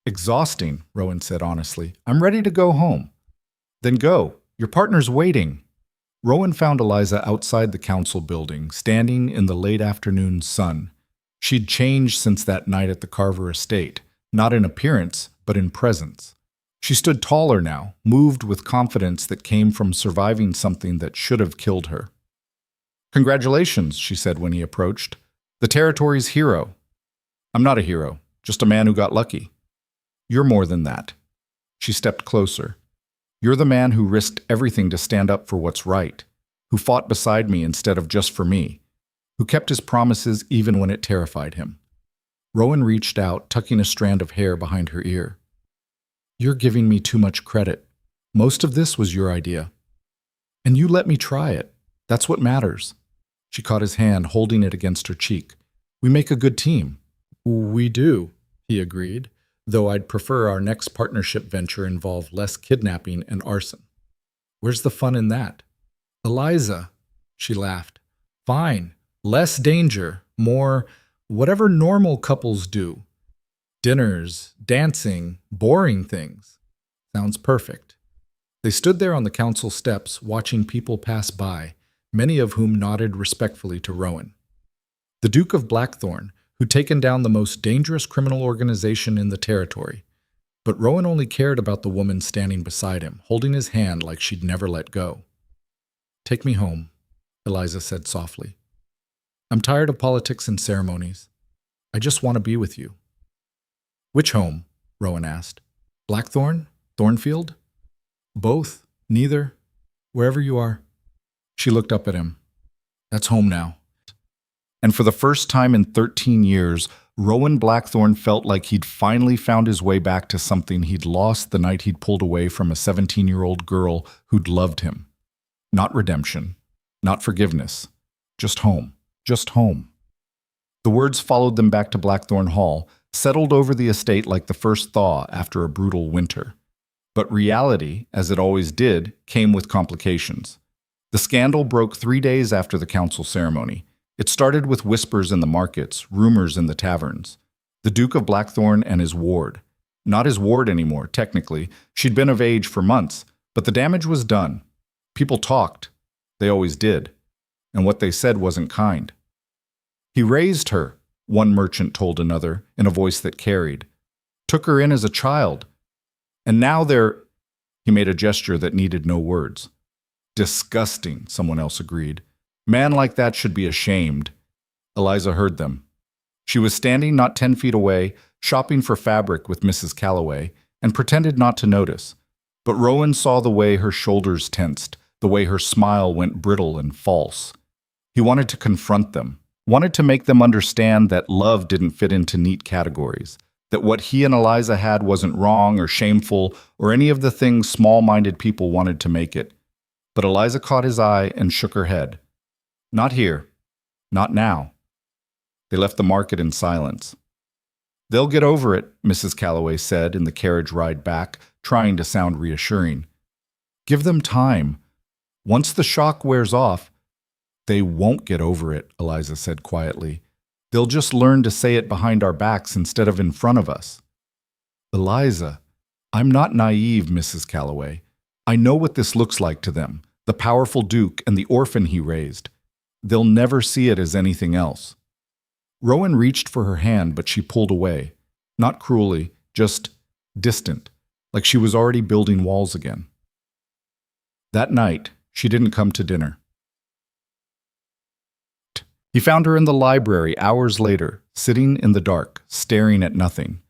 "Exhausting," Rowan said honestly. "I'm ready to go home." "Then go. Your partner's waiting." Rowan found Eliza outside the council building, standing in the late afternoon sun. She'd changed since that night at the Carver estate, not in appearance, but in presence. She stood taller now, moved with confidence that came from surviving something that should have killed her. "Congratulations," she said when he approached. "The territory's hero." "I'm not a hero, just a man who got lucky." "You're more than that." She stepped closer. "You're the man who risked everything to stand up for what's right, who fought beside me instead of just for me, who kept his promises even when it terrified him." Rowan reached out, tucking a strand of hair behind her ear. "You're giving me too much credit. Most of this was your idea. And you let me try it. That's what matters." She caught his hand, holding it against her cheek. "We make a good team." "We do," he agreed, "though I'd prefer our next partnership venture involve less kidnapping and arson." "Where's the fun in that?" "Eliza," she laughed. "Fine. Less danger, more whatever normal couples do. Dinners, dancing, boring things. Sounds perfect." They stood there on the council steps, watching people pass by, many of whom nodded respectfully to Rowan. The Duke of Blackthorn, who'd taken down the most dangerous criminal organization in the territory. But Rowan only cared about the woman standing beside him, holding his hand like she'd never let go. "Take me home," Eliza said softly. "I'm tired of politics and ceremonies. I just want to be with you." "Which home?" Rowan asked. "Blackthorn? Thornfield?" "Both. Neither. Wherever you are." She looked up at him. "That's home now." And for the first time in 13 years, Rowan Blackthorn felt like he'd finally found his way back to something he'd lost the night he'd pulled away from a 17-year-old girl who'd loved him. Not redemption, not forgiveness, just home. Just home. The words followed them back to Blackthorn Hall, settled over the estate like the first thaw after a brutal winter. But reality, as it always did, came with complications. The scandal broke 3 days after the council ceremony. It started with whispers in the markets, rumors in the taverns. The Duke of Blackthorn and his ward. Not his ward anymore, technically. She'd been of age for months, but the damage was done. People talked. They always did. And what they said wasn't kind. "He raised her," one merchant told another, in a voice that carried. "Took her in as a child. And now they're—" He made a gesture that needed no words. "Disgusting," someone else agreed. "Man like that should be ashamed." Eliza heard them. She was standing not 10 feet away, shopping for fabric with Mrs. Calloway, and pretended not to notice. But Rowan saw the way her shoulders tensed, the way her smile went brittle and false. He wanted to confront them, wanted to make them understand that love didn't fit into neat categories, that what he and Eliza had wasn't wrong or shameful or any of the things small-minded people wanted to make it. But Eliza caught his eye and shook her head. "Not here. Not now." They left the market in silence. "They'll get over it," Mrs. Calloway said in the carriage ride back, trying to sound reassuring. "Give them time. Once the shock wears off—" "They won't get over it," Eliza said quietly. "They'll just learn to say it behind our backs instead of in front of us." "Eliza, I'm not naive, Mrs. Calloway. I know what this looks like to them, the powerful Duke and the orphan he raised. They'll never see it as anything else." Rowan reached for her hand, but she pulled away. Not cruelly, just distant, like she was already building walls again. That night, she didn't come to dinner. He found her in the library hours later, sitting in the dark, staring at nothing.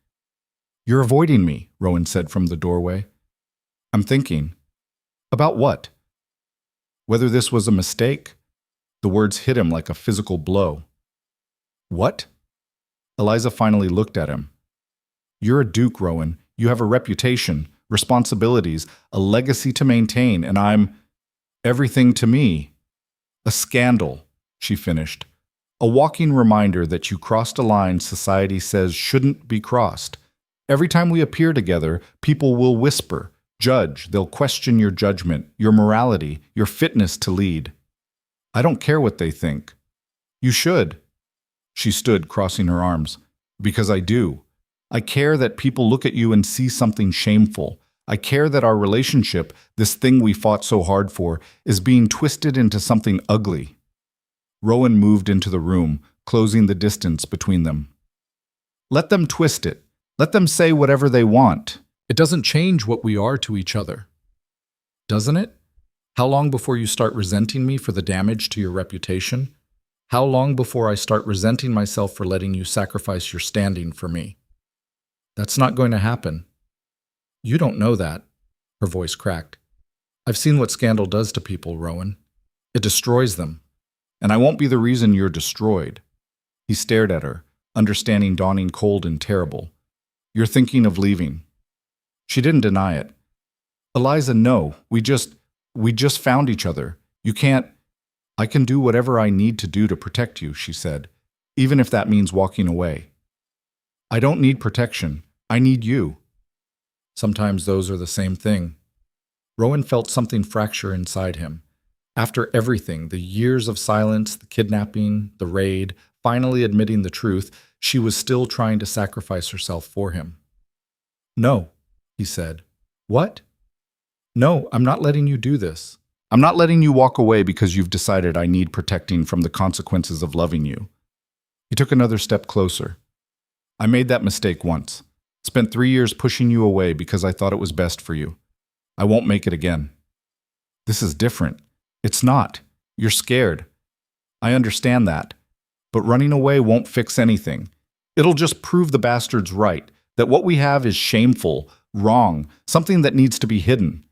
"You're avoiding me," Rowan said from the doorway. "I'm thinking." "About what?" Whether this was a mistake? The words hit him like a physical blow. "What?" Eliza finally looked at him. "You're a duke, Rowan. You have a reputation, responsibilities, a legacy to maintain, and I'm everything to me. A scandal. she finished. A walking reminder that you crossed a line society says shouldn't be crossed. Every time we appear together, people will whisper, judge, they'll question your judgment, your morality, your fitness to lead. I don't care what they think. You should. She stood, crossing her arms. Because I do. I care that people look at you and see something shameful. I care that our relationship, this thing we fought so hard for, is being twisted into something ugly. Rowan moved into the room, closing the distance between them. Let them twist it. Let them say whatever they want. It doesn't change what we are to each other. Doesn't it? How long before you start resenting me for the damage to your reputation? How long before I start resenting myself for letting you sacrifice your standing for me? That's not going to happen. You don't know that. Her voice cracked. I've seen what scandal does to people, Rowan. It destroys them. And I won't be the reason you're destroyed. He stared at her, understanding dawning cold and terrible. You're thinking of leaving. She didn't deny it. Eliza, no. We just found each other. You can't. I can do whatever I need to do to protect you, she said, even if that means walking away. I don't need protection. I need you. Sometimes those are the same thing. Rowan felt something fracture inside him. After everything, the years of silence, the kidnapping, the raid, finally admitting the truth, she was still trying to sacrifice herself for him. No, he said. What? No, I'm not letting you do this. I'm not letting you walk away because you've decided I need protecting from the consequences of loving you. He took another step closer. I made that mistake once. Spent 3 years pushing you away because I thought it was best for you. I won't make it again. This is different. It's not. You're scared. I understand that. But running away won't fix anything. It'll just prove the bastard's right, that what we have is shameful, wrong, something that needs to be hidden.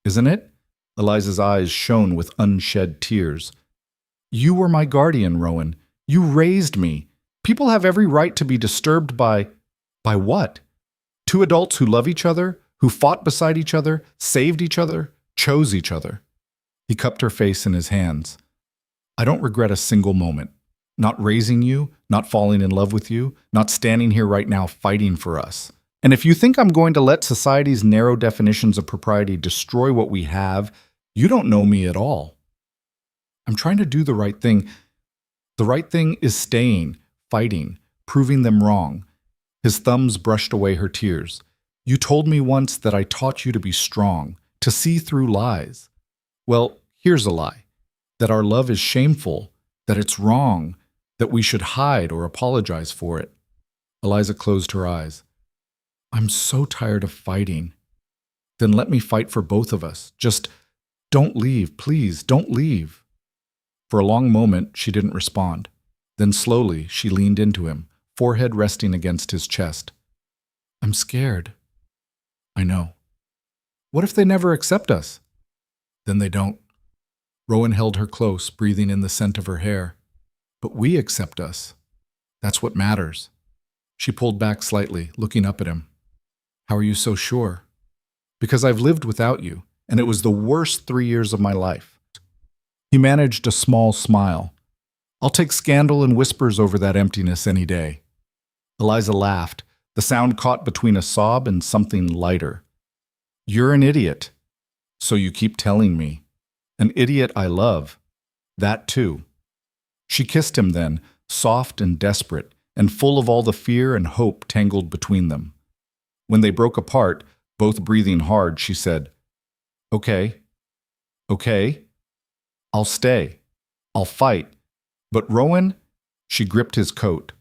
Isn't it? Eliza's eyes shone with unshed tears. You were my guardian, Rowan. You raised me. People have every right to be disturbed by what? Two adults who love each other, who fought beside each other, saved each other, chose each other. He cupped her face in his hands. I don't regret a single moment. Not raising you, not falling in love with you, not standing here right now fighting for us. And if you think I'm going to let society's narrow definitions of propriety destroy what we have, you don't know me at all. I'm trying to do the right thing. The right thing is staying, fighting, proving them wrong. His thumbs brushed away her tears. You told me once that I taught you to be strong, to see through lies. Well, here's a lie. That our love is shameful, that it's wrong, that we should hide or apologize for it. Eliza closed her eyes. I'm so tired of fighting. Then let me fight for both of us. Just don't leave, please, don't leave. For a long moment, she didn't respond. Then slowly, she leaned into him, forehead resting against his chest. I'm scared. I know. What if they never accept us? Then they don't. Rowan held her close, breathing in the scent of her hair. But we accept us. That's what matters. She pulled back slightly, looking up at him. How are you so sure? Because I've lived without you, and it was the worst 3 years of my life. He managed a small smile. I'll take scandal and whispers over that emptiness any day. Eliza laughed, the sound caught between a sob and something lighter. You're an idiot. So you keep telling me. An idiot I love. That too. She kissed him then, soft and desperate, and full of all the fear and hope tangled between them. When they broke apart, both breathing hard, she said, Okay. I'll stay. I'll fight. But Rowan, she gripped his coat.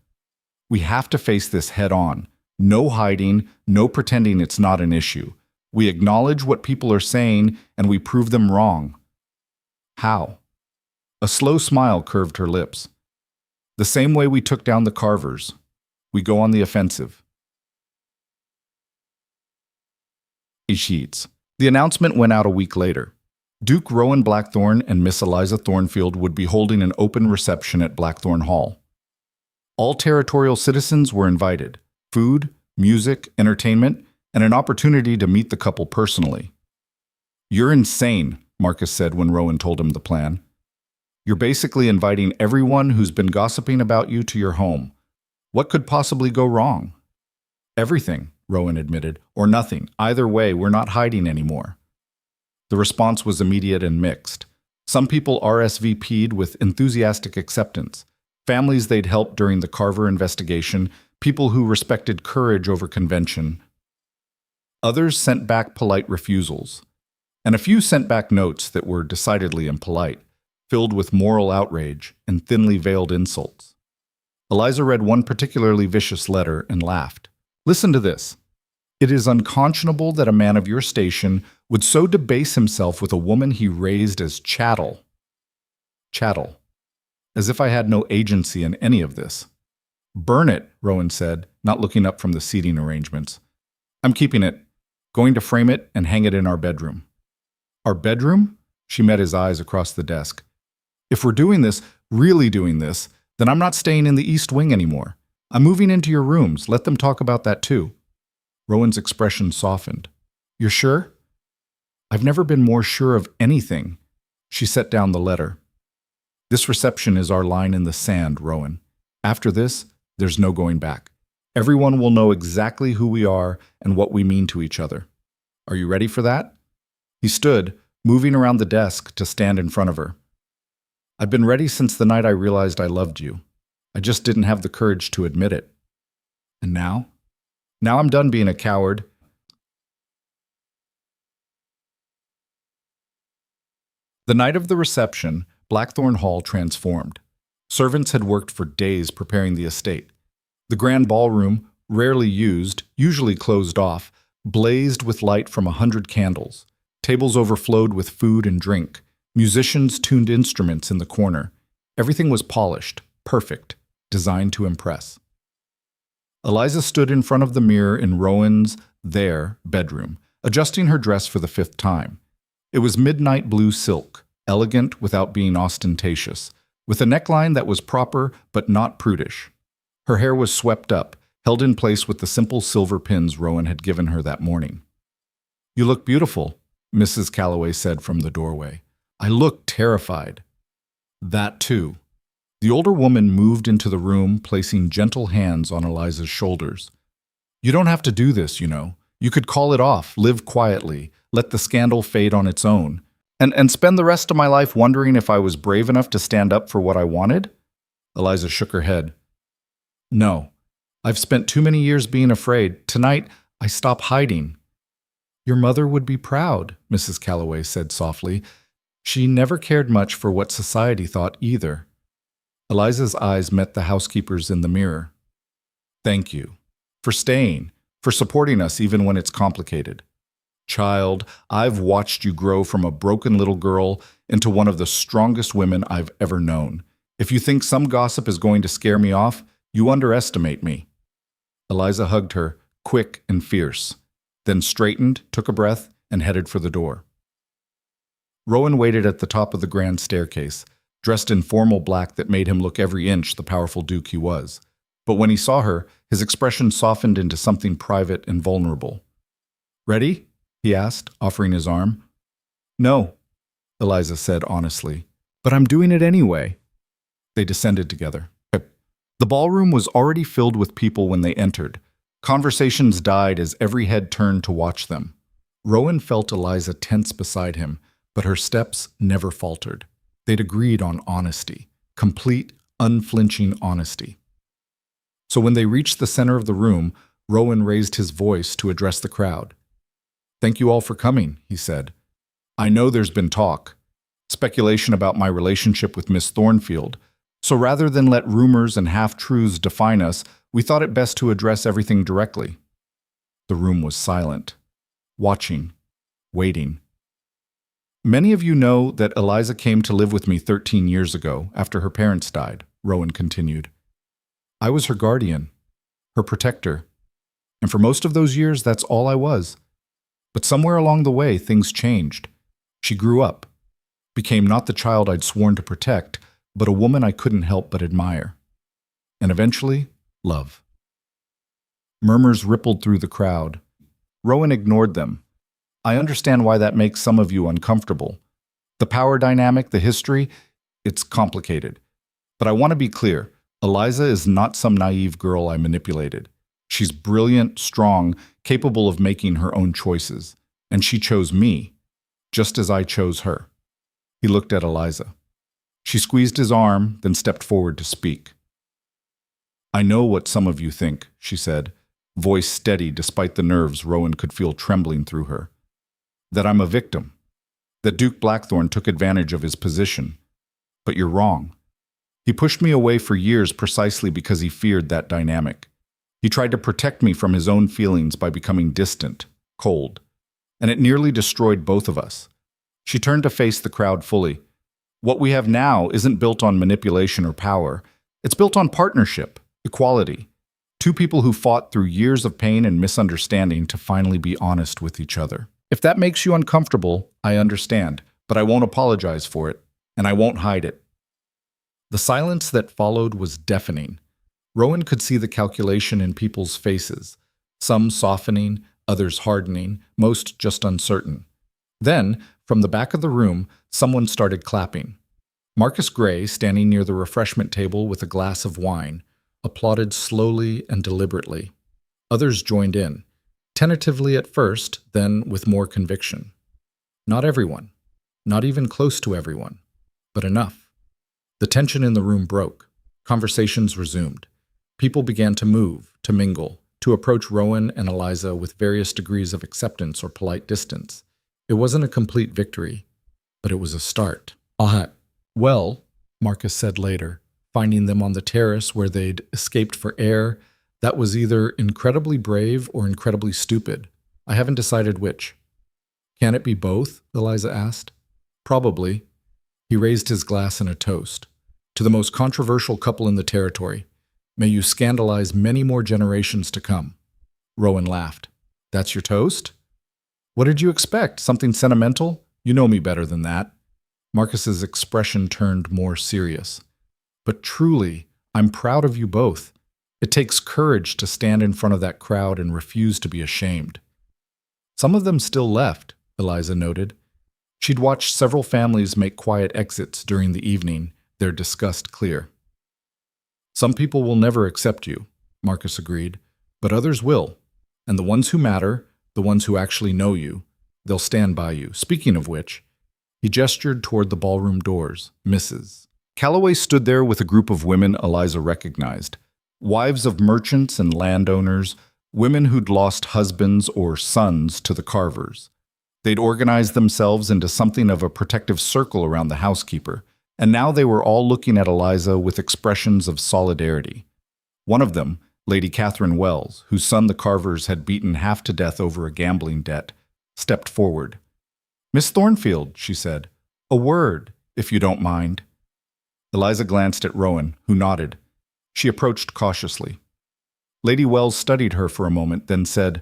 We have to face this head on. No hiding, no pretending it's not an issue. We acknowledge what people are saying, and we prove them wrong. How? A slow smile curved her lips. The same way we took down the Carvers. We go on the offensive. Sheets. The announcement went out a week later. Duke Rowan Blackthorne and Miss Eliza Thornfield would be holding an open reception at Blackthorne Hall. All territorial citizens were invited. Food, music, entertainment, and an opportunity to meet the couple personally. You're insane, Marcus said when Rowan told him the plan. You're basically inviting everyone who's been gossiping about you to your home. What could possibly go wrong? Everything, Rowan admitted, or nothing. Either way, we're not hiding anymore. The response was immediate and mixed. Some people RSVP'd with enthusiastic acceptance. Families they'd helped during the Carver investigation, people who respected courage over convention. Others sent back polite refusals. And a few sent back notes that were decidedly impolite, filled with moral outrage and thinly veiled insults. Eliza read one particularly vicious letter and laughed. Listen to this. It is unconscionable that a man of your station would so debase himself with a woman he raised as chattel. Chattel. As if I had no agency in any of this. Burn it, Rowan said, not looking up from the seating arrangements. I'm keeping it, going to frame it and hang it in our bedroom. Our bedroom? She met his eyes across the desk. If we're doing this, really doing this, then I'm not staying in the East Wing anymore. I'm moving into your rooms. Let them talk about that too. Rowan's expression softened. You're sure? I've never been more sure of anything. She set down the letter. This reception is our line in the sand, Rowan. After this, there's no going back. Everyone will know exactly who we are and what we mean to each other. Are you ready for that? He stood, moving around the desk to stand in front of her. I've been ready since the night I realized I loved you. I just didn't have the courage to admit it. And now? Now I'm done being a coward. The night of the reception, Blackthorn Hall transformed. Servants had worked for days preparing the estate. The grand ballroom, rarely used, usually closed off, blazed with light from 100 candles. Tables overflowed with food and drink. Musicians tuned instruments in the corner. Everything was polished, perfect, designed to impress. Eliza stood in front of the mirror in Rowan's, their, bedroom, adjusting her dress for the 5th time. It was midnight blue silk, elegant without being ostentatious, with a neckline that was proper but not prudish. Her hair was swept up, held in place with the simple silver pins Rowan had given her that morning. You look beautiful, Mrs. Calloway said from the doorway. I looked terrified. That too. The older woman moved into the room, placing gentle hands on Eliza's shoulders. You don't have to do this, you know. You could call it off, live quietly, let the scandal fade on its own, and spend the rest of my life wondering if I was brave enough to stand up for what I wanted? Eliza shook her head. No. I've spent too many years being afraid. Tonight, I stop hiding. Your mother would be proud, Mrs. Calloway said softly. She never cared much for what society thought either. Eliza's eyes met the housekeeper's in the mirror. Thank you. For staying. For supporting us even when it's complicated. Child, I've watched you grow from a broken little girl into one of the strongest women I've ever known. If you think some gossip is going to scare me off, you underestimate me. Eliza hugged her, quick and fierce, then straightened, took a breath, and headed for the door. Rowan waited at the top of the grand staircase, dressed in formal black that made him look every inch the powerful duke he was. But when he saw her, his expression softened into something private and vulnerable. Ready? He asked, offering his arm. No, Eliza said honestly, but I'm doing it anyway. They descended together. The ballroom was already filled with people when they entered. Conversations died as every head turned to watch them. Rowan felt Eliza tense beside him, but her steps never faltered. They'd agreed on honesty, complete, unflinching honesty. So when they reached the center of the room, Rowan raised his voice to address the crowd. Thank you all for coming, he said. I know there's been talk, speculation about my relationship with Miss Thornfield, so rather than let rumors and half-truths define us, we thought it best to address everything directly. The room was silent, watching, waiting. Many of you know that Eliza came to live with me 13 years ago, after her parents died, Rowan continued. I was her guardian, her protector, and for most of those years, that's all I was. But somewhere along the way, things changed. She grew up, became not the child I'd sworn to protect, but a woman I couldn't help but admire. And eventually, love. Murmurs rippled through the crowd. Rowan ignored them. I understand why that makes some of you uncomfortable. The power dynamic, the history, it's complicated. But I want to be clear. Eliza is not some naive girl I manipulated. She's brilliant, strong, capable of making her own choices. And she chose me, just as I chose her. He looked at Eliza. She squeezed his arm, then stepped forward to speak. I know what some of you think, she said, voice steady despite the nerves Rowan could feel trembling through her. That I'm a victim. That Duke Blackthorn took advantage of his position. But you're wrong. He pushed me away for years precisely because he feared that dynamic. He tried to protect me from his own feelings by becoming distant, cold. And it nearly destroyed both of us. She turned to face the crowd fully. What we have now isn't built on manipulation or power. It's built on partnership, equality. Two people who fought through years of pain and misunderstanding to finally be honest with each other. If that makes you uncomfortable, I understand, but I won't apologize for it, and I won't hide it. The silence that followed was deafening. Rowan could see the calculation in people's faces, some softening, others hardening, most just uncertain. Then, from the back of the room, someone started clapping. Marcus Gray, standing near the refreshment table with a glass of wine, applauded slowly and deliberately. Others joined in, tentatively at first, then with more conviction. Not everyone, not even close to everyone, but enough. The tension in the room broke. Conversations resumed. People began to move, to mingle, to approach Rowan and Eliza with various degrees of acceptance or polite distance. It wasn't a complete victory, but it was a start. Well, Marcus said later, finding them on the terrace where they'd escaped for air, that was either incredibly brave or incredibly stupid. I haven't decided which. Can it be both? Eliza asked. Probably. He raised his glass in a toast. To the most controversial couple in the territory. May you scandalize many more generations to come. Rowan laughed. That's your toast? What did you expect? Something sentimental? You know me better than that. Marcus's expression turned more serious. But truly, I'm proud of you both. It takes courage to stand in front of that crowd and refuse to be ashamed. Some of them still left, Eliza noted. She'd watched several families make quiet exits during the evening, their disgust clear. Some people will never accept you, Marcus agreed, but others will. And the ones who matter, the ones who actually know you, they'll stand by you. Speaking of which, he gestured toward the ballroom doors. Mrs. Calloway stood there with a group of women Eliza recognized. Wives of merchants and landowners, women who'd lost husbands or sons to the Carvers. They'd organized themselves into something of a protective circle around the housekeeper, and now they were all looking at Eliza with expressions of solidarity. One of them, Lady Catherine Wells, whose son the Carvers had beaten half to death over a gambling debt, stepped forward. Miss Thornfield, she said, a word, if you don't mind. Eliza glanced at Rowan, who nodded. She approached cautiously. Lady Wells studied her for a moment, then said,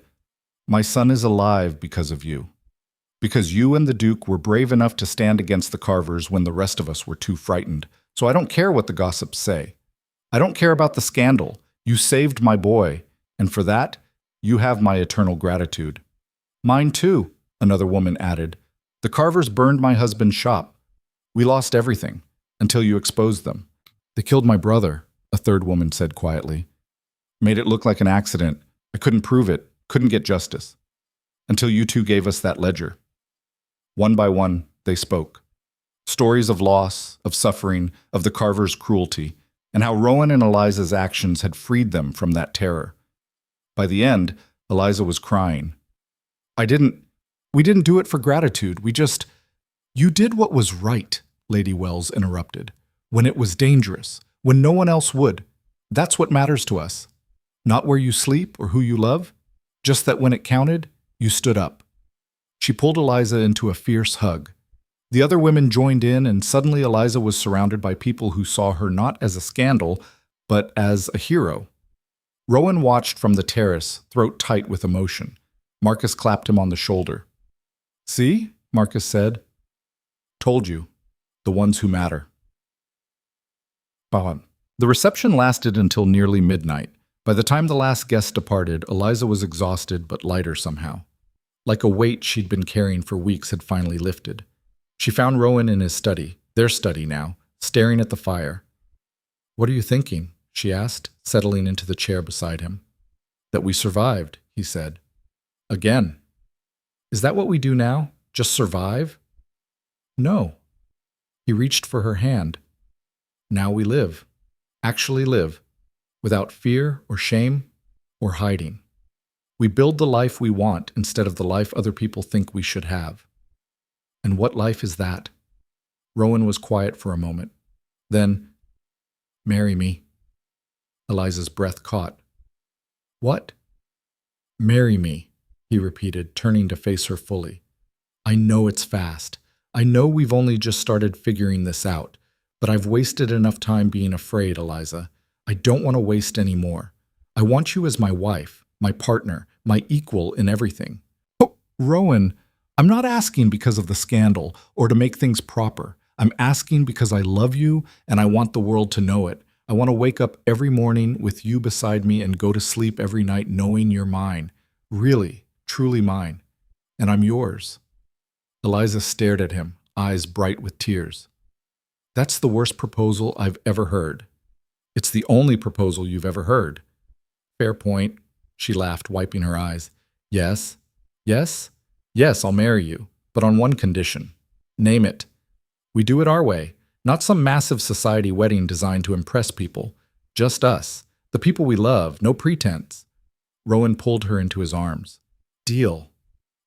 My son is alive because of you. Because you and the Duke were brave enough to stand against the Carvers when the rest of us were too frightened. So I don't care what the gossips say. I don't care about the scandal. You saved my boy, and for that, you have my eternal gratitude. Mine too, another woman added. The Carvers burned my husband's shop. We lost everything, until you exposed them. They killed my brother, a third woman said quietly. Made it look like an accident. I couldn't prove it, couldn't get justice. Until you two gave us that ledger. One by one, they spoke. Stories of loss, of suffering, of the Carvers' cruelty, and how Rowan and Eliza's actions had freed them from that terror. By the end, Eliza was crying. We didn't do it for gratitude, You did what was right, Lady Wells interrupted. When it was dangerous, when no one else would. That's what matters to us. Not where you sleep or who you love, just that when it counted, you stood up. She pulled Eliza into a fierce hug. The other women joined in, and suddenly Eliza was surrounded by people who saw her not as a scandal, but as a hero. Rowan watched from the terrace, throat tight with emotion. Marcus clapped him on the shoulder. See, Marcus said. Told you. The ones who matter. Bahan. The reception lasted until nearly midnight. By the time the last guest departed, Eliza was exhausted but lighter somehow. Like a weight she'd been carrying for weeks had finally lifted. She found Rowan in his study, their study now, staring at the fire. "What are you thinking?" she asked, settling into the chair beside him. "That we survived," he said. "Again. Is that what we do now? Just survive?" "No." He reached for her hand. "Now we live. Actually live. Without fear or shame or hiding. We build the life we want instead of the life other people think we should have." "And what life is that?" Rowan was quiet for a moment. Then, "Marry me." Eliza's breath caught. "What?" "Marry me," he repeated, turning to face her fully. "I know it's fast. I know we've only just started figuring this out, but I've wasted enough time being afraid, Eliza. I don't want to waste any more. I want you as my wife, my partner, my equal in everything." "Oh, Rowan, I'm not asking because of the scandal or to make things proper. I'm asking because I love you and I want the world to know it. I want to wake up every morning with you beside me and go to sleep every night knowing you're mine. Really, truly mine. And I'm yours." Eliza stared at him, eyes bright with tears. "That's the worst proposal I've ever heard." "It's the only proposal you've ever heard." "Fair point," she laughed, wiping her eyes. "Yes, yes, yes, I'll marry you, but on one condition." "Name it." "We do it our way, not some massive society wedding designed to impress people. Just us, the people we love, no pretense." Rowan pulled her into his arms. "Deal."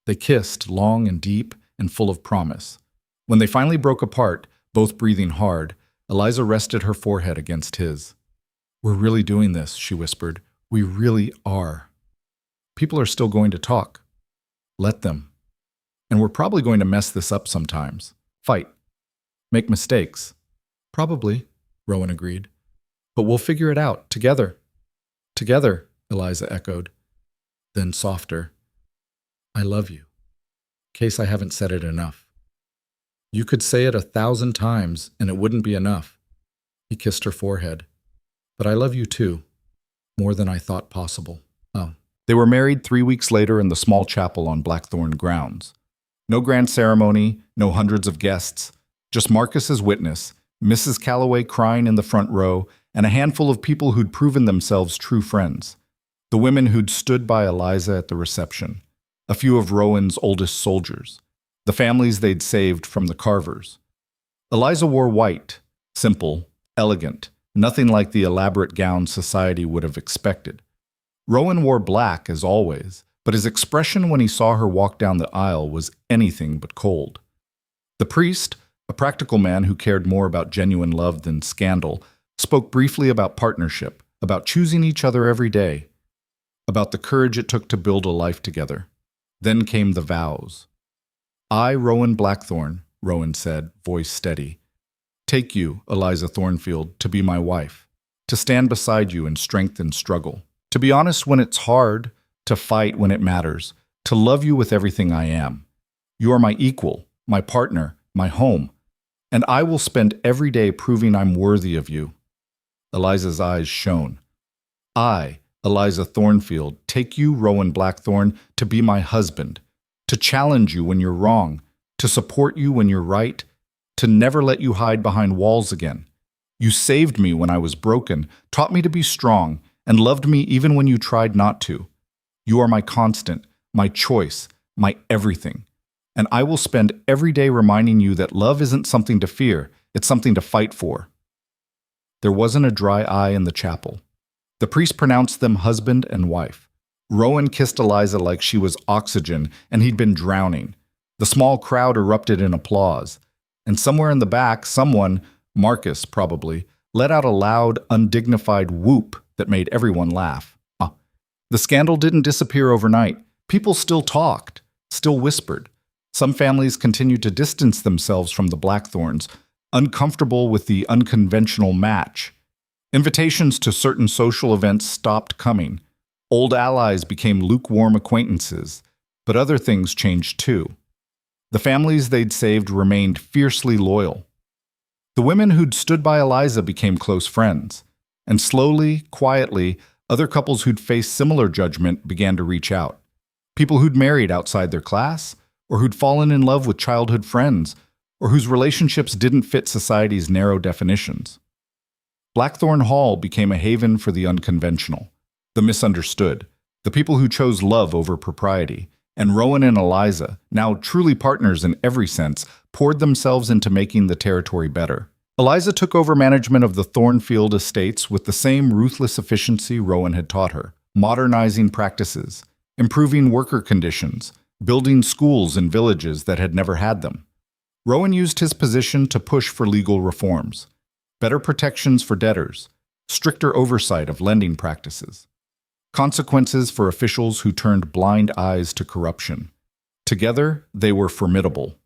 They kissed, long and deep and full of promise. When they finally broke apart, both breathing hard, Eliza rested her forehead against his. "We're really doing this," she whispered. "We really are. People are still going to talk. Let them. And we're probably going to mess this up sometimes. Fight. Make mistakes." "Probably," Rowan agreed. "But we'll figure it out, together." "Together," Eliza echoed. Then softer. "I love you. In case I haven't said it enough." "You could say it 1,000 times, and it wouldn't be enough." He kissed her forehead. "But I love you too, more than I thought possible." Oh. They were married 3 weeks later in the small chapel on Blackthorn grounds. No grand ceremony, no hundreds of guests, just Marcus as witness, Mrs. Calloway crying in the front row, and a handful of people who'd proven themselves true friends. The women who'd stood by Eliza at the reception, a few of Rowan's oldest soldiers, the families they'd saved from the Carvers. Eliza wore white, simple, elegant, nothing like the elaborate gown society would have expected. Rowan wore black, as always, but his expression when he saw her walk down the aisle was anything but cold. The priest, a practical man who cared more about genuine love than scandal, spoke briefly about partnership, about choosing each other every day, about the courage it took to build a life together. Then came the vows. "I, Rowan Blackthorn," Rowan said, voice steady, "take you, Eliza Thornfield, to be my wife, to stand beside you in strength and struggle, to be honest when it's hard, to fight when it matters, to love you with everything I am. You are my equal, my partner, my home, and I will spend every day proving I'm worthy of you." Eliza's eyes shone. "I, Eliza Thornfield, take you, Rowan Blackthorn, to be my husband, to challenge you when you're wrong, to support you when you're right, to never let you hide behind walls again. You saved me when I was broken, taught me to be strong, and loved me even when you tried not to. You are my constant, my choice, my everything. And I will spend every day reminding you that love isn't something to fear, it's something to fight for." There wasn't a dry eye in the chapel. The priest pronounced them husband and wife. Rowan kissed Eliza like she was oxygen and he'd been drowning. The small crowd erupted in applause. And somewhere in the back, someone, Marcus probably, let out a loud, undignified whoop that made everyone laugh. The scandal didn't disappear overnight. People still talked, still whispered. Some families continued to distance themselves from the Blackthorns, uncomfortable with the unconventional match. Invitations to certain social events stopped coming. Old allies became lukewarm acquaintances, but other things changed too. The families they'd saved remained fiercely loyal. The women who'd stood by Eliza became close friends, and slowly, quietly, other couples who'd faced similar judgment began to reach out. People who'd married outside their class, or who'd fallen in love with childhood friends, or whose relationships didn't fit society's narrow definitions. Blackthorn Hall became a haven for the unconventional, the misunderstood, the people who chose love over propriety, and Rowan and Eliza, now truly partners in every sense, poured themselves into making the territory better. Eliza took over management of the Thornfield estates with the same ruthless efficiency Rowan had taught her, modernizing practices, improving worker conditions, building schools in villages that had never had them. Rowan used his position to push for legal reforms, better protections for debtors, stricter oversight of lending practices, consequences for officials who turned blind eyes to corruption. Together, they were formidable.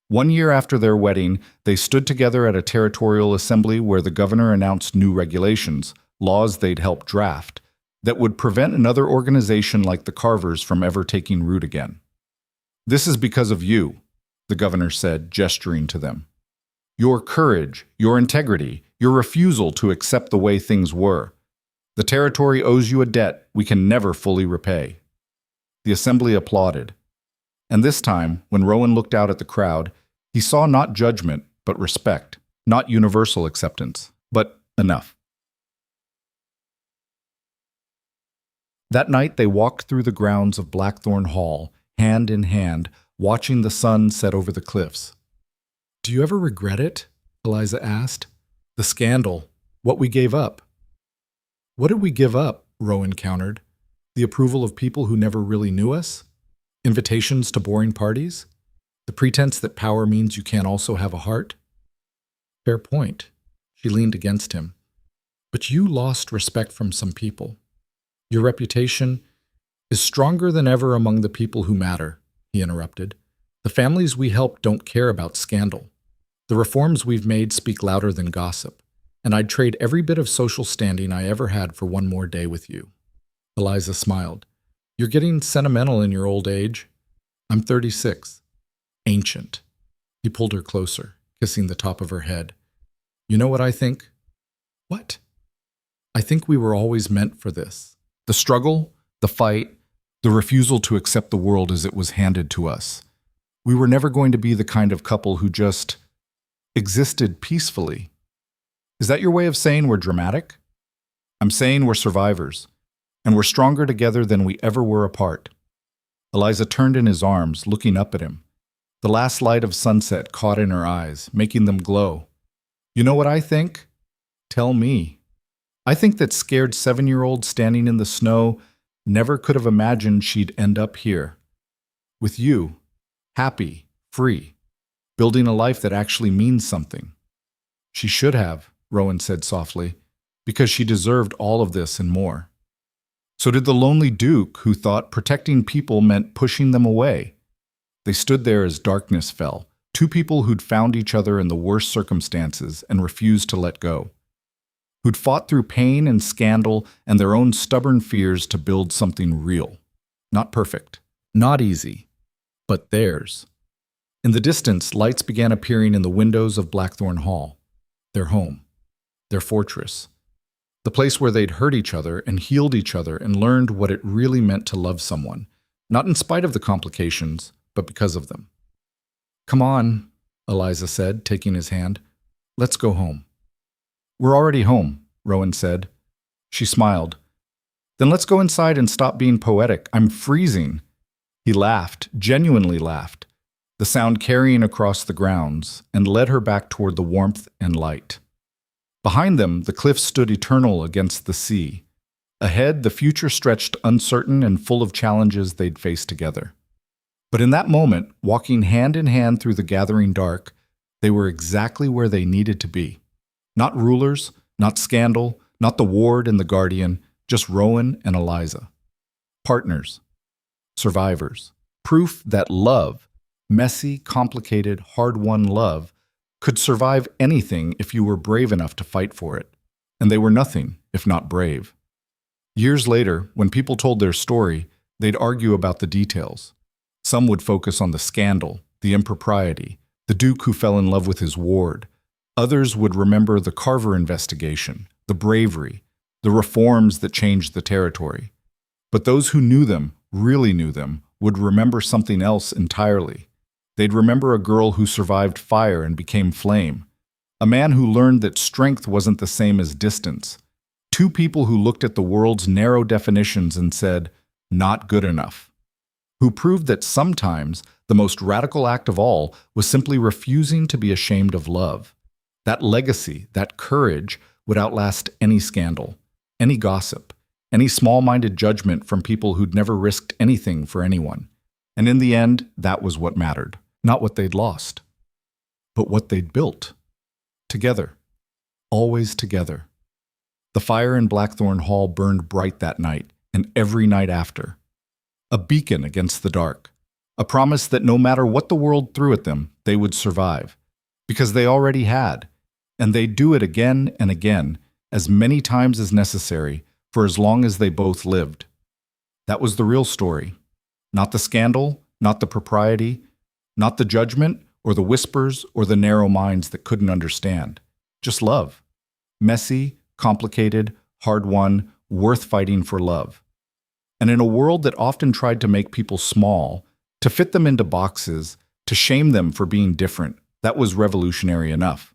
1 year after their wedding, they stood together at a territorial assembly where the governor announced new regulations, laws they'd helped draft, that would prevent another organization like the Carvers from ever taking root again. "This is because of you," the governor said, gesturing to them. "Your courage, your integrity, your refusal to accept the way things were. The territory owes you a debt we can never fully repay." The assembly applauded. And this time, when Rowan looked out at the crowd, he saw not judgment, but respect, not universal acceptance, but enough. That night they walked through the grounds of Blackthorn Hall, hand in hand, watching the sun set over the cliffs. "Do you ever regret it?" Eliza asked. "The scandal, what we gave up." "What did we give up?" Rowan countered. "The approval of people who never really knew us? Invitations to boring parties? The pretense that power means you can't also have a heart?" "Fair point." She leaned against him. "But you lost respect from some people. Your reputation is stronger than ever among the people who matter," he interrupted. "The families we help don't care about scandal. The reforms we've made speak louder than gossip, and I'd trade every bit of social standing I ever had for one more day with you." Eliza smiled. "You're getting sentimental in your old age." "I'm 36. Ancient." He pulled her closer, kissing the top of her head. "You know what I think?" "What?" "I think we were always meant for this. The struggle, the fight, the refusal to accept the world as it was handed to us. We were never going to be the kind of couple who just existed peacefully." "Is that your way of saying we're dramatic?" "I'm saying we're survivors, and we're stronger together than we ever were apart." Eliza turned in his arms, looking up at him. The last light of sunset caught in her eyes, making them glow. "You know what I think?" "Tell me." "I think that scared 7-year-old standing in the snow never could have imagined she'd end up here. With you, happy, free, building a life that actually means something." "She should have," Rowan said softly, "because she deserved all of this and more. So did the lonely Duke who thought protecting people meant pushing them away." They stood there as darkness fell, two people who'd found each other in the worst circumstances and refused to let go, who'd fought through pain and scandal and their own stubborn fears to build something real. Not perfect, not easy, but theirs. In the distance, lights began appearing in the windows of Blackthorn Hall, their home, their fortress, the place where they'd hurt each other and healed each other and learned what it really meant to love someone, not in spite of the complications, but because of them. "Come on," Eliza said, taking his hand. "Let's go home." "We're already home," Rowan said. She smiled. "Then let's go inside and stop being poetic. I'm freezing." He laughed, genuinely laughed, the sound carrying across the grounds, and led her back toward the warmth and light. Behind them, the cliffs stood eternal against the sea. Ahead, the future stretched uncertain and full of challenges they'd face together. But in that moment, walking hand in hand through the gathering dark, they were exactly where they needed to be. Not rulers, not scandal, not the ward and the guardian, just Rowan and Eliza. Partners. Survivors. Proof that love, messy, complicated, hard-won love, could survive anything if you were brave enough to fight for it. And they were nothing if not brave. Years later, when people told their story, they'd argue about the details. Some would focus on the scandal, the impropriety, the Duke who fell in love with his ward. Others would remember the Carver investigation, the bravery, the reforms that changed the territory. But those who knew them, really knew them, would remember something else entirely. They'd remember a girl who survived fire and became flame. A man who learned that strength wasn't the same as distance. Two people who looked at the world's narrow definitions and said, "Not good enough." Who proved that sometimes the most radical act of all was simply refusing to be ashamed of love. That legacy, that courage, would outlast any scandal, any gossip, any small-minded judgment from people who'd never risked anything for anyone. And in the end, that was what mattered. Not what they'd lost, but what they'd built. Together. Always together. The fire in Blackthorn Hall burned bright that night, and every night after. A beacon against the dark. A promise that no matter what the world threw at them, they would survive. Because they already had. And they'd do it again and again, as many times as necessary, for as long as they both lived. That was the real story. Not the scandal, not the propriety, not the judgment, or the whispers, or the narrow minds that couldn't understand. Just love. Messy, complicated, hard-won, worth fighting for love. And in a world that often tried to make people small, to fit them into boxes, to shame them for being different, that was revolutionary enough.